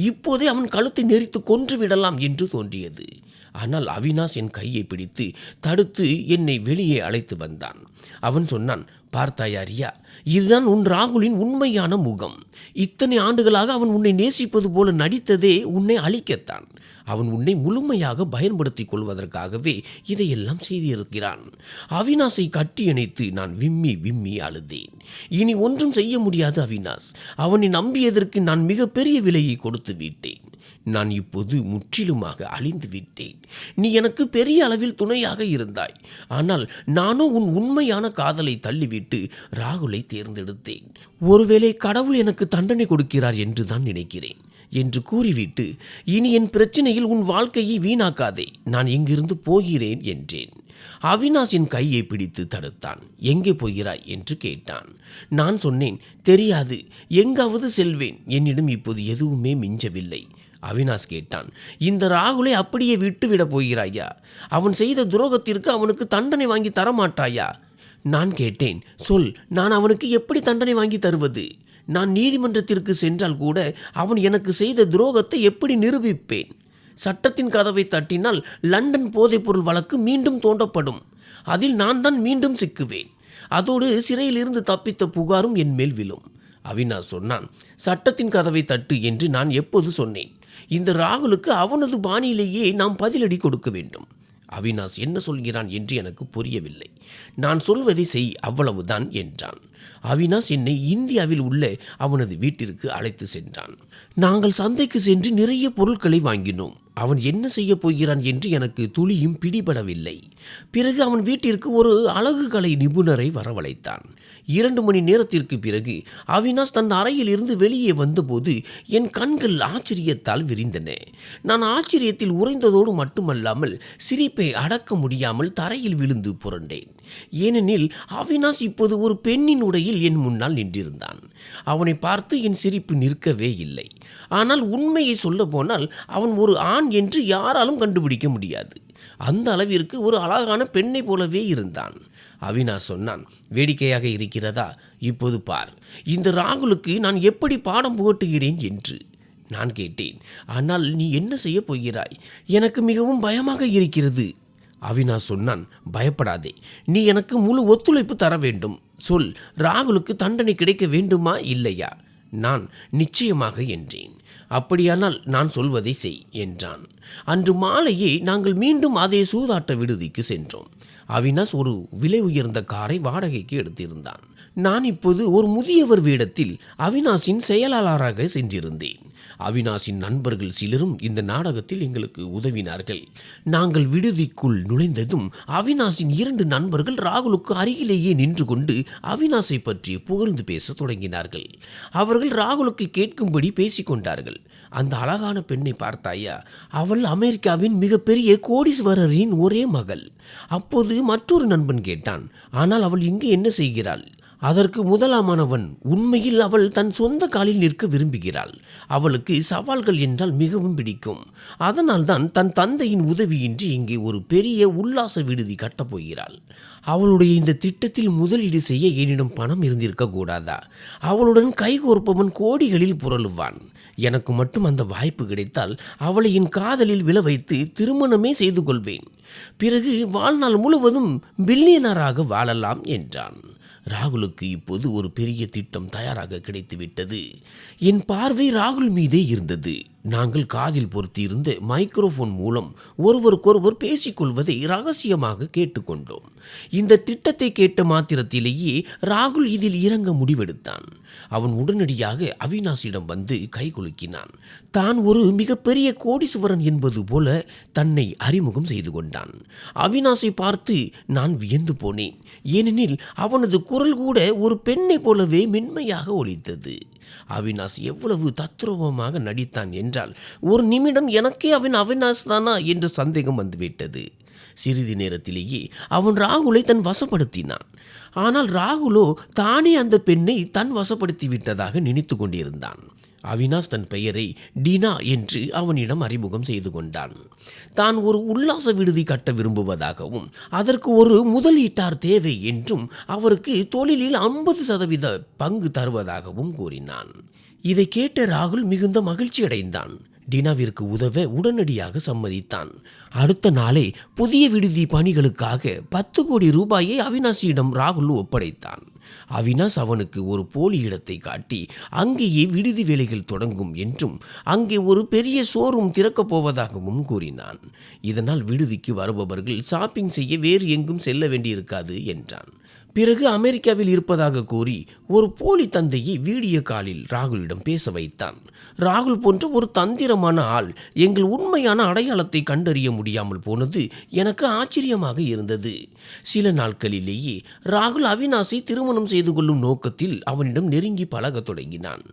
இப்போதே அவன் கழுத்தை நெரித்து கொன்று விடலாம் என்று தோன்றியது. ஆனால் அவினாஷ் என் கையை பிடித்து தடுத்து என்னை வெளியே அழைத்து வந்தான். அவன் சொன்னான், பார்த்தாயா ரியா, இதுதான் உன் ராகுலின் உண்மையான முகம். இத்தனை ஆண்டுகளாக அவன் உன்னை நேசிப்பது போல நடித்ததே உன்னை அழிக்கத்தான். அவன் உன்னை முழுமையாக பயன்படுத்திக் கொள்வதற்காகவே இதையெல்லாம் செய்திருக்கிறான். அவினாஷை கட்டியணைத்து நான் விம்மி விம்மி அழுதேன். இனி ஒன்றும் செய்ய முடியாது அவினாஷ். அவனை நம்பியதற்கு நான் மிகப்பெரிய விலையை கொடுத்து விட்டேன். நான் இப்போது முற்றிலுமாக அழிந்து விட்டேன். நீ எனக்கு பெரிய அளவில் துணையாக இருந்தாய். ஆனால் நானோ உன் உண்மையான காதலை தள்ளிவிட்டு ராகுலை தேர்ந்தெடுத்தேன். ஒருவேளை கடவுள் எனக்கு தண்டனை கொடுக்கிறார் என்று தான் நினைக்கிறேன் என்று கூறிவிட்டு, இனி என் பிரச்சனையில் உன் வாழ்க்கையை வீணாக்காதே, நான் இங்கிருந்து போகிறேன் என்றேன். அவினாஷ் என் கையை பிடித்து தடுத்தான். எங்கே போகிறாய் என்று கேட்டான். நான் சொன்னேன், தெரியாது, எங்காவது செல்வேன். என்னிடம் இப்போது எதுவுமே மிஞ்சவில்லை. அவினாஷ் கேட்டான், இந்த ராகுலை அப்படியே விட்டுவிடப் போகிறாயா? அவன் செய்த துரோகத்திற்கு அவனுக்கு தண்டனை வாங்கி தரமாட்டாயா? நான் கேட்டேன், சொல், நான் அவனுக்கு எப்படி தண்டனை வாங்கி தருவது? நான் நீதிமன்றத்திற்கு சென்றால் கூட அவன் எனக்கு செய்த துரோகத்தை எப்படி நிரூபிப்பேன்? சட்டத்தின் கதவை தட்டினால் லண்டன் போதைப்பொருள் வழக்கு மீண்டும் தோண்டப்படும். அதில் நான் தான் மீண்டும் சிக்குவேன். அதோடு சிறையிலிருந்து தப்பித்த புகாரும் என் மேல் விழும். அவினாஷ் சொன்னான், சட்டத்தின் கதவை தட்டு என்று நான் எப்போது சொன்னேன்? இந்த ராகுலுக்கு அவனது பாணியிலேயே நாம் பதிலடி கொடுக்க வேண்டும். அவினாஷ் என்ன சொல்கிறான் என்று எனக்கு புரியவில்லை. நான் சொல்வதை செய், அவ்வளவுதான் என்றான். அவினாஷ் என்னை இந்தியாவில் உள்ள அவனது வீட்டிற்கு அழைத்து சென்றான். நாங்கள் சந்தைக்கு சென்று நிறைய பொருட்களை வாங்கினோம். அவன் என்ன செய்ய போகிறான் என்று எனக்கு துளியும் பிடிபடவில்லை. பிறகு அவன் வீட்டிற்கு ஒரு அழகு கலை நிபுணரை வரவழைத்தான். 2 மணி நேரத்திற்கு பிறகு அவினாஷ் தன் அறையில் இருந்து வெளியே வந்தபோது என் கண்கள் ஆச்சரியத்தால் விரிந்தன. நான் ஆச்சரியத்தில் உறைந்ததோடு மட்டுமல்லாமல் சிரிப்பை அடக்க முடியாமல் தரையில் விழுந்து புரண்டேன். ஏனெனில் அவினாஷ் இப்போது ஒரு பெண்ணின் உடையில் என் முன்னால் நின்றிருந்தான். அவனை பார்த்து என் சிரிப்பு நிற்கவே இல்லை. ஆனால் உண்மையை சொல்ல போனால் அவன் ஒரு ஆண் என்று யாராலும் கண்டுபிடிக்க முடியாது. அந்த அளவிற்கு ஒரு அழகான பெண்ணை போலவே இருந்தான். அவினாஷ் சொன்னான், வேடிக்கையாக இருக்கிறதா? இப்போது பார், இந்த ராகுலுக்கு நான் எப்படி பாடம் புகட்டுகிறேன் என்று. நான் கேட்டேன், ஆனால் நீ என்ன செய்ய போகிறாய்? எனக்கு மிகவும் பயமாக இருக்கிறது. அவினாஷ் சொன்னான், பயப்படாதே, நீ எனக்கு முழு ஒத்துழைப்பு தர வேண்டும். சொல், ராகுலுக்கு தண்டனை கிடைக்க வேண்டுமா இல்லையா? நான் நிச்சயமாக என்றேன். அப்படியானால் நான் சொல்வதை செய் என்றான். அன்று மாலையே நாங்கள் மீண்டும் அதே சூதாட்ட விடுதிக்கு சென்றோம். அவினாஷ் ஒரு விலை உயர்ந்த காரை வாடகைக்கு எடுத்திருந்தான். நான் இப்போது ஒரு முதியவர் வேடத்தில் அவினாஷின் செயலாளராக சென்றிருந்தேன். அவினாஷின் நண்பர்கள் சிலரும் இந்த நாடகத்தில் எங்களுக்கு உதவினார்கள். நாங்கள் விடுதிக்குள் நுழைந்ததும் அவினாஷின் 2 நண்பர்கள் ராகுலுக்கு அருகிலேயே நின்று கொண்டு அவினாஷை பற்றி புகழ்ந்து பேச தொடங்கினார்கள். அவர்கள் ராகுலுக்கு கேட்கும்படி பேசிக்கொண்டார்கள். அந்த அழகான பெண்ணை பார்த்தாயா? அவள் அமெரிக்காவின் மிகப்பெரிய கோடீஸ்வரரின் ஒரே மகள். அப்போது மற்றொரு நண்பன் கேட்டான், ஆனால் அவள் இங்கு என்ன செய்கிறாள்? அதற்கு முதலாமானவன், உண்மையில் அவள் தன் சொந்த காலில் நிற்க விரும்புகிறாள். அவளுக்கு சவால்கள் என்றால் மிகவும் பிடிக்கும். அதனால்தான் தன் தந்தையின் உதவியின்றி இங்கே ஒரு பெரிய உல்லாச விடுதி கட்டப்போகிறாள். அவளுடைய இந்த திட்டத்தில் முதலீடு செய்ய என்னிடம் பணம் இருந்திருக்க கூடாதா? அவளுடன் கைகோர்ப்பவன் கோடிகளில் புரளுவான். எனக்கு மட்டும் அந்த வாய்ப்பு கிடைத்தால் அவளை என் காதலில் விழ வைத்து திருமணமே செய்து கொள்வேன். பிறகு வாழ்நாள் முழுவதும் பில்லியனராக வாழலாம் என்றான். ராகுலுக்கு இப்போது ஒரு பெரிய திட்டம் தயாராக கிடைத்துவிட்டது. என் பார்வை ராகுல் மீதே இருந்தது. நாங்கள் காதில் பொருத்தியிருந்த மைக்ரோஃபோன் மூலம் ஒருவருக்கொருவர் பேசிக்கொள்வதை ரகசியமாக கேட்டுக்கொண்டோம். இந்த திட்டத்தை கேட்ட மாத்திரத்திலேயே ராகுல் இதில் இறங்க முடிவெடுத்தான். அவன் உடனடியாக அவினாஷிடம் வந்து கைகுலுக்கினான். தான் ஒரு மிகப்பெரிய கோடீஸ்வரன் என்பது போல தன்னை அறிமுகம் செய்து கொண்டான். அவினாஷை பார்த்து நான் வியந்து போனேன். ஏனெனில் அவனது குரல் கூட ஒரு பெண்ணை போலவே மென்மையாக ஒலித்தது. அவினாஷ் எவ்வளவு தத்ரூபமாக நடித்தான் என்றால் ஒரு நிமிடம் எனக்கே அவன் அவினாஷ் தானா என்ற சந்தேகம் வந்துவிட்டது. சிறிது நேரத்திலேயே அவன் ராகுலை தன் வசப்படுத்தினான். ஆனால் ராகுலோ தானே அந்த பெண்ணை தன் வசப்படுத்தி விட்டதாக நினைத்து கொண்டிருந்தான். அவினாஷ் தன் பெயரை டினா என்று அவனிடம் அறிமுகம் செய்து கொண்டான். தான் ஒரு உல்லாச விடுதி கட்ட விரும்புவதாகவும் அதற்கு ஒரு முதலீட்டார் தேவை என்றும் அவருக்கு தொழிலில் 50% பங்கு தருவதாகவும் கூறினான். இதை கேட்ட ராகுல் மிகுந்த மகிழ்ச்சி அடைந்தான். டினாவிற்கு உதவ உடனடியாக சம்மதித்தான். அடுத்த நாளே புதிய விடுதி பணிகளுக்காக 10 கோடி ரூபாயை அவினாஷிடம் ராகுல் ஒப்படைத்தான். அவினாஷ் அவனுக்கு ஒரு போலி இடத்தை காட்டி அங்கேயே விடுதி வேலைகள் தொடங்கும் என்றும் அங்கே ஒரு பெரிய ஷோரூம் திறக்கப் போவதாகவும் கூறினான். இதனால் விடுதிக்கு வருபவர்கள் ஷாப்பிங் செய்ய வேறு எங்கும் செல்ல வேண்டியிருக்காது என்றான். பிறகு அமெரிக்காவில் இருப்பதாக கூறி ஒரு போலி தந்தையை வீடியோ காலில் ராகுலிடம் பேச வைத்தான். ராகுல் போன்ற ஒரு தந்திரமான ஆள் எங்கள் உண்மையான அடையாளத்தை கண்டறிய முடியாமல் போனது எனக்கு ஆச்சரியமாக இருந்தது. சில நாட்களிலேயே ராகுல் அவினாஷை திருமணம் செய்து கொள்ளும் நோக்கத்தில் அவனிடம் நெருங்கி பழக தொடங்கினான்.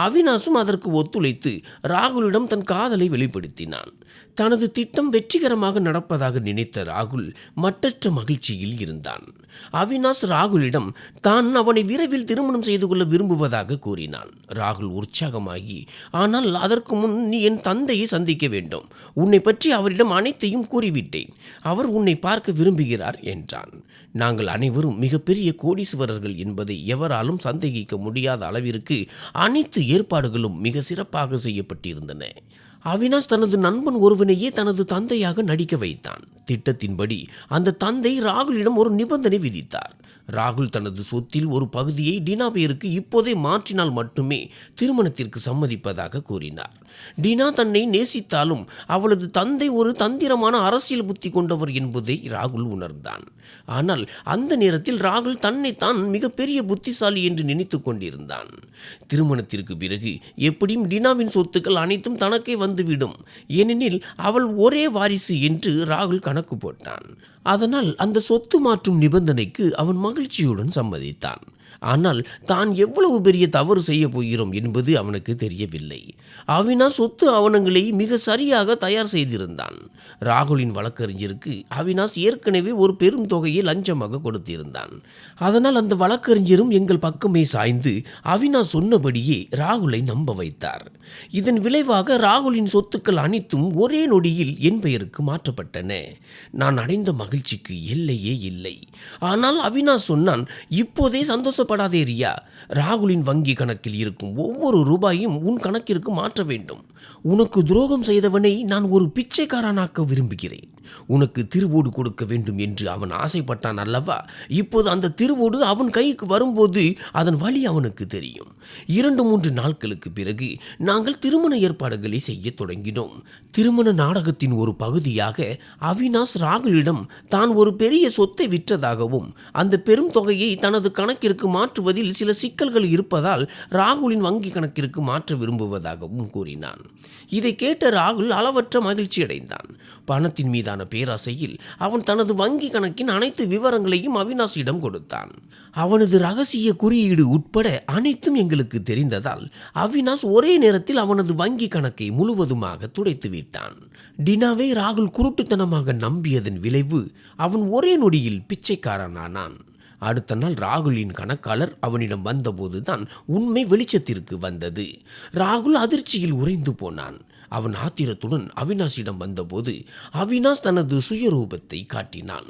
அவினாஷும் அதற்கு ஒத்துழைத்து ராகுலிடம் தன் காதலை வெளிப்படுத்தினான். தனது திட்டம் வெற்றிகரமாக நடப்பதாக நினைத்த ராகுல் மட்டற்ற மகிழ்ச்சியில் இருந்தான். அவினாஷ் ராகுலிடம் தான் அவனை விரைவில் திருமணம் செய்து கொள்ள விரும்புவதாக கூறினான். ராகுல் உற்சாகமாகி, ஆனால் அதற்கு முன் நீ என் தந்தையை சந்திக்க வேண்டும். உன்னை பற்றி அவரிடம் அனைத்தையும் கூறிவிட்டேன். அவர் உன்னை பார்க்க விரும்புகிறார் என்றான். நாங்கள் அனைவரும் மிகப்பெரிய கோடீஸ்வரர்கள் என்பதை எவராலும் சந்தேகிக்க முடியாத அளவிற்கு அனைத்து ஏற்பாடுகளும் மிக சிறப்பாக செய்யப்பட்டிருந்தன. அவினாஷ் தனது நண்பன் ஒருவனையே தனது தந்தையாக நடிக்க வைத்தான். திட்டத்தின்படி அந்த தந்தை ராகுலிடம் ஒரு நிபந்தனை விதித்தார். ராகுல் தனது சொத்தில் ஒரு பகுதியை டினா பெயருக்கு இப்போதே மாற்றினால் மட்டுமே திருமணத்திற்கு சம்மதிப்பதாக கூறினார். டினா தன்னை நேசித்தாலும் அவளது தந்தை ஒரு தந்திரமான அரசியல் புத்தி கொண்டவர் என்பதை ராகுல் உணர்ந்தான். ஆனால் அந்த நேரத்தில் ராகுல் தன்னைத்தான் மிகப்பெரிய புத்திசாலி என்று நினைத்து கொண்டிருந்தான். திருமணத்திற்கு பிறகு எப்படியும் டினாவின் சொத்துக்கள் அனைத்தும் தனக்கே வந்துவிடும். ஏனெனில் அவள் ஒரே வாரிசு என்று ராகுல் கணக்கு போட்டான். அதனால் அந்த சொத்து மாற்றும் நிபந்தனைக்கு அவன் மகிழ்ச்சியுடன் சம்மதித்தான். ஆனால் தான் எவ்வளவு பெரிய தவறு செய்ய போகிறோம் என்பது அவனுக்கு தெரியவில்லை. அவினாஷ் சொத்து ஆவணங்களை மிக சரியாக தயார் செய்திருந்தான். ராகுலின் வழக்கறிஞருக்கு அவினாஷ் ஏற்கனவே ஒரு பெரும் தொகையை லஞ்சமாக கொடுத்திருந்தான். அதனால் அந்த வழக்கறிஞரும் எங்கள் பக்கமே சாய்ந்து அவினாஷ் சொன்னபடியே ராகுலை நம்ப வைத்தார். இதன் விளைவாக ராகுலின் சொத்துக்கள் அனைத்தும் ஒரே நொடியில் என் பெயருக்கு மாற்றப்பட்டன. நான் அடைந்த மகிழ்ச்சிக்கு எல்லையே இல்லை. ஆனால் அவினாஷ் சொன்னான், இப்போதே சந்தோஷப்படாதே ரியா. ராகுலின் வங்கி கணக்கில் இருக்கும் ஒவ்வொரு ரூபாயும் உன் கணக்கிற்கு மாற்ற வேண்டும். உனக்கு துரோகம் செய்தவனை நான் ஒரு பிச்சைக்காரனாக்க விரும்புகிறேன். உனக்கு திருவோடு கொடுக்க வேண்டும் என்று அவன் ஆசைப்பட்டான் அல்லவா? இப்போது அந்த திருவோடு அவன் கைக்கு வரும்போது அதன் வழி அவனுக்கு தெரியும். 2-3 நாட்களுக்கு பிறகு நாங்கள் திருமண ஏற்பாடுகளை செய்ய தொடங்கினோம். திருமண நாடகத்தின் ஒரு பகுதியாக அவினாஷ் ராகுலிடம் தான் ஒரு பெரிய சொத்தை விற்றதாகவும் அந்த பெரும் தொகையை தனது கணக்கிற்கு மாற்றுவதில் சில சிக்கல்கள் இருப்பதால் ராகுலின் வங்கி கணக்கிற்கு மாற்ற விரும்புவதாகவும் கூறினான். இதை கேட்ட ராகுல் அளவற்ற மகிழ்ச்சி அடைந்தான். பணத்தின் மீதான பேராசையில் அவன் தனது வங்கி கணக்கின் அனைத்து விவரங்களையும் அவினாஷிடம் கொடுத்தான். அவனது ரகசிய குறியீடு உட்பட அனைத்தும் எங்களுக்கு தெரிந்ததால் அவினாஷ் ஒரே நேரத்தில் அவனது வங்கி கணக்கை முழுவதுமாக துடைத்து விட்டான். டினாவை ராகுல் குருட்டுத்தனமாக நம்பியதன் விளைவு அவன் ஒரே நொடியில் பிச்சைக்காரனானான். அடுத்த நாள் ராகுலின் கணக்காளர் அவனிடம் வந்தபோதுதான் உண்மை வெளிச்சத்திற்கு வந்தது. ராகுல் அதிர்ச்சியில் உறைந்து போனான். அவன் ஆத்திரத்துடன் அவினாஷிடம் வந்தபோது அவினாஷ் தனது சுயரூபத்தை காட்டினான்.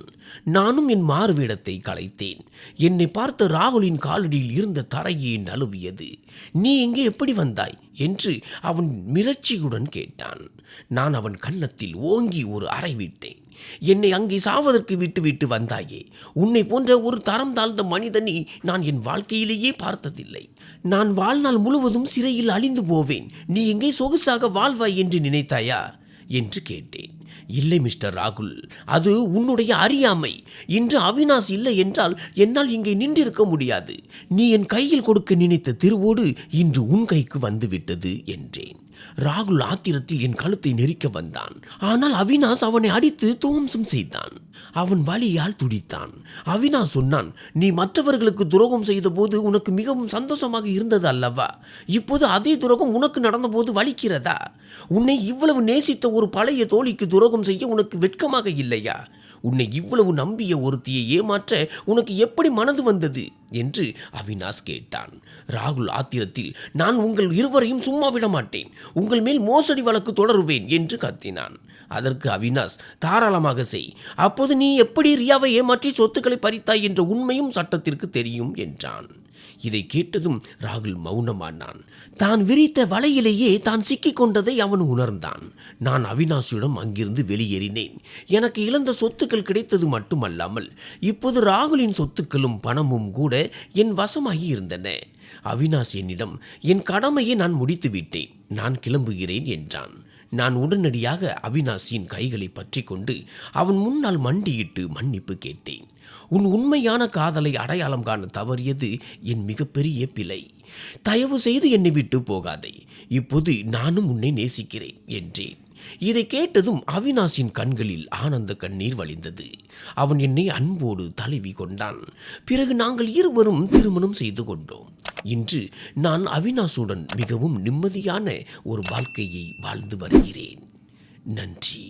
நானும் என் மாறுவேடத்தை கலைத்தேன். என்னை பார்த்த ராகுலின் காலடியில் இருந்த தரையே நழுவியது. நீ எங்கே எப்படி வந்தாய் என்று அவன் மிரட்சியுடன் கேட்டான். நான் அவன் கன்னத்தில் ஓங்கி ஒரு அறை விட்டேன். என்னை அங்கே சாவதற்கு விட்டு வந்தாயே. உன்னை போன்ற ஒரு தரம் தாழ்ந்த மனிதனை நான் என் வாழ்க்கையிலேயே பார்த்ததில்லை. நான் வாழ்நாள் முழுவதும் சிறையில் அழிந்து போவேன். நீ எங்கே சொகுசாக வாழ்வாய் என்று நினைத்தாயா என்று கேட்டேன். இல்லை மிஸ்டர் ராகுல், அது உன்னுடைய அறியாமை. இன்று அவினாஷ் இல்லை என்றால் என்னால் இங்கே நின்றிருக்க முடியாது. நீ என் கையில் கொடுக்க நினைத்த திருவோடு இன்று உன் கைக்கு வந்துவிட்டது என்றேன். ராகுல் ஆத்திரத்தில் என் கழுத்தை நெரிக்க வந்தான். ஆனால் அவினாஷ் அவனை அடித்து துவம்சம் செய்தான். அவன் வலியால் துடித்தான். அவினாஷ் சொன்னான், நீ மற்றவர்களுக்கு துரோகம் செய்த போது உனக்கு மிகவும் சந்தோஷமாக இருந்தது அல்லவா? இப்போது அதே துரோகம் உனக்கு நடந்தபோது வலிக்கிறதா? உன்னை இவ்வளவு நேசித்த ஒரு பழைய தோழிக்கு துரோகம் செய்ய உனக்கு வெட்கமாக இல்லையா? உன்னை இவ்வளவு நம்பிய ஒருத்தியை ஏமாற்ற உனக்கு எப்படி மனது வந்தது என்று அவினாஷ் கேட்டான். ராகுல் ஆத்திரத்தில், நான் உங்கள் இருவரையும் சும்மா விட மாட்டேன். உங்கள் மேல் மோசடி வழக்கு தொடருவேன் என்று கத்தினான். அதற்கு அவினாஷ், தாராளமாக செய். அப்போது நீ எப்படி ரியாவை ஏமாற்றி சொத்துக்களை பறித்தாய் என்ற உண்மையும் சட்டத்திற்கு தெரியும் என்றான். இதை கேட்டதும் ராகுல் மௌனமானான். தான் விரித்த வலையிலேயே தான் சிக்கிக் கொண்டதை அவன் உணர்ந்தான். நான் அவினாஷிடம் அங்கிருந்து வெளியேறினேன். எனக்கு இழந்த சொத்துக்கள் கிடைத்தது மட்டுமல்லாமல் இப்போது ராகுலின் சொத்துக்களும் பணமும் கூட என் வசமாகி இருந்தன. அவினாஷ் என்னிடம், என் கடமையை நான் முடித்து விட்டேன், நான் கிளம்புகிறேன் என்றான். நான் உடனடியாக அவினாஷின் கைகளை பற்றி கொண்டு அவன் முன்னால் மண்டியிட்டு மன்னிப்பு கேட்டேன். உன் உண்மையான காதலை அடையாளம் காண தவறியது என் மிகப்பெரிய பிழை. தயவு செய்து என்னை விட்டு போகாதே. இப்போது நானும் உன்னை நேசிக்கிறேன் என்றேன். இதை கேட்டதும் அவினாஷின் கண்களில் ஆனந்த கண்ணீர் வழிந்தது. அவன் என்னை அன்போடு தழுவி கொண்டான். பிறகு நாங்கள் இருவரும் திருமணம் செய்து கொண்டோம். இன்று நான் அவினாஷுடன் மிகவும் நிம்மதியான ஒரு வாழ்க்கையை வாழ்ந்து வருகிறேன். நன்றி.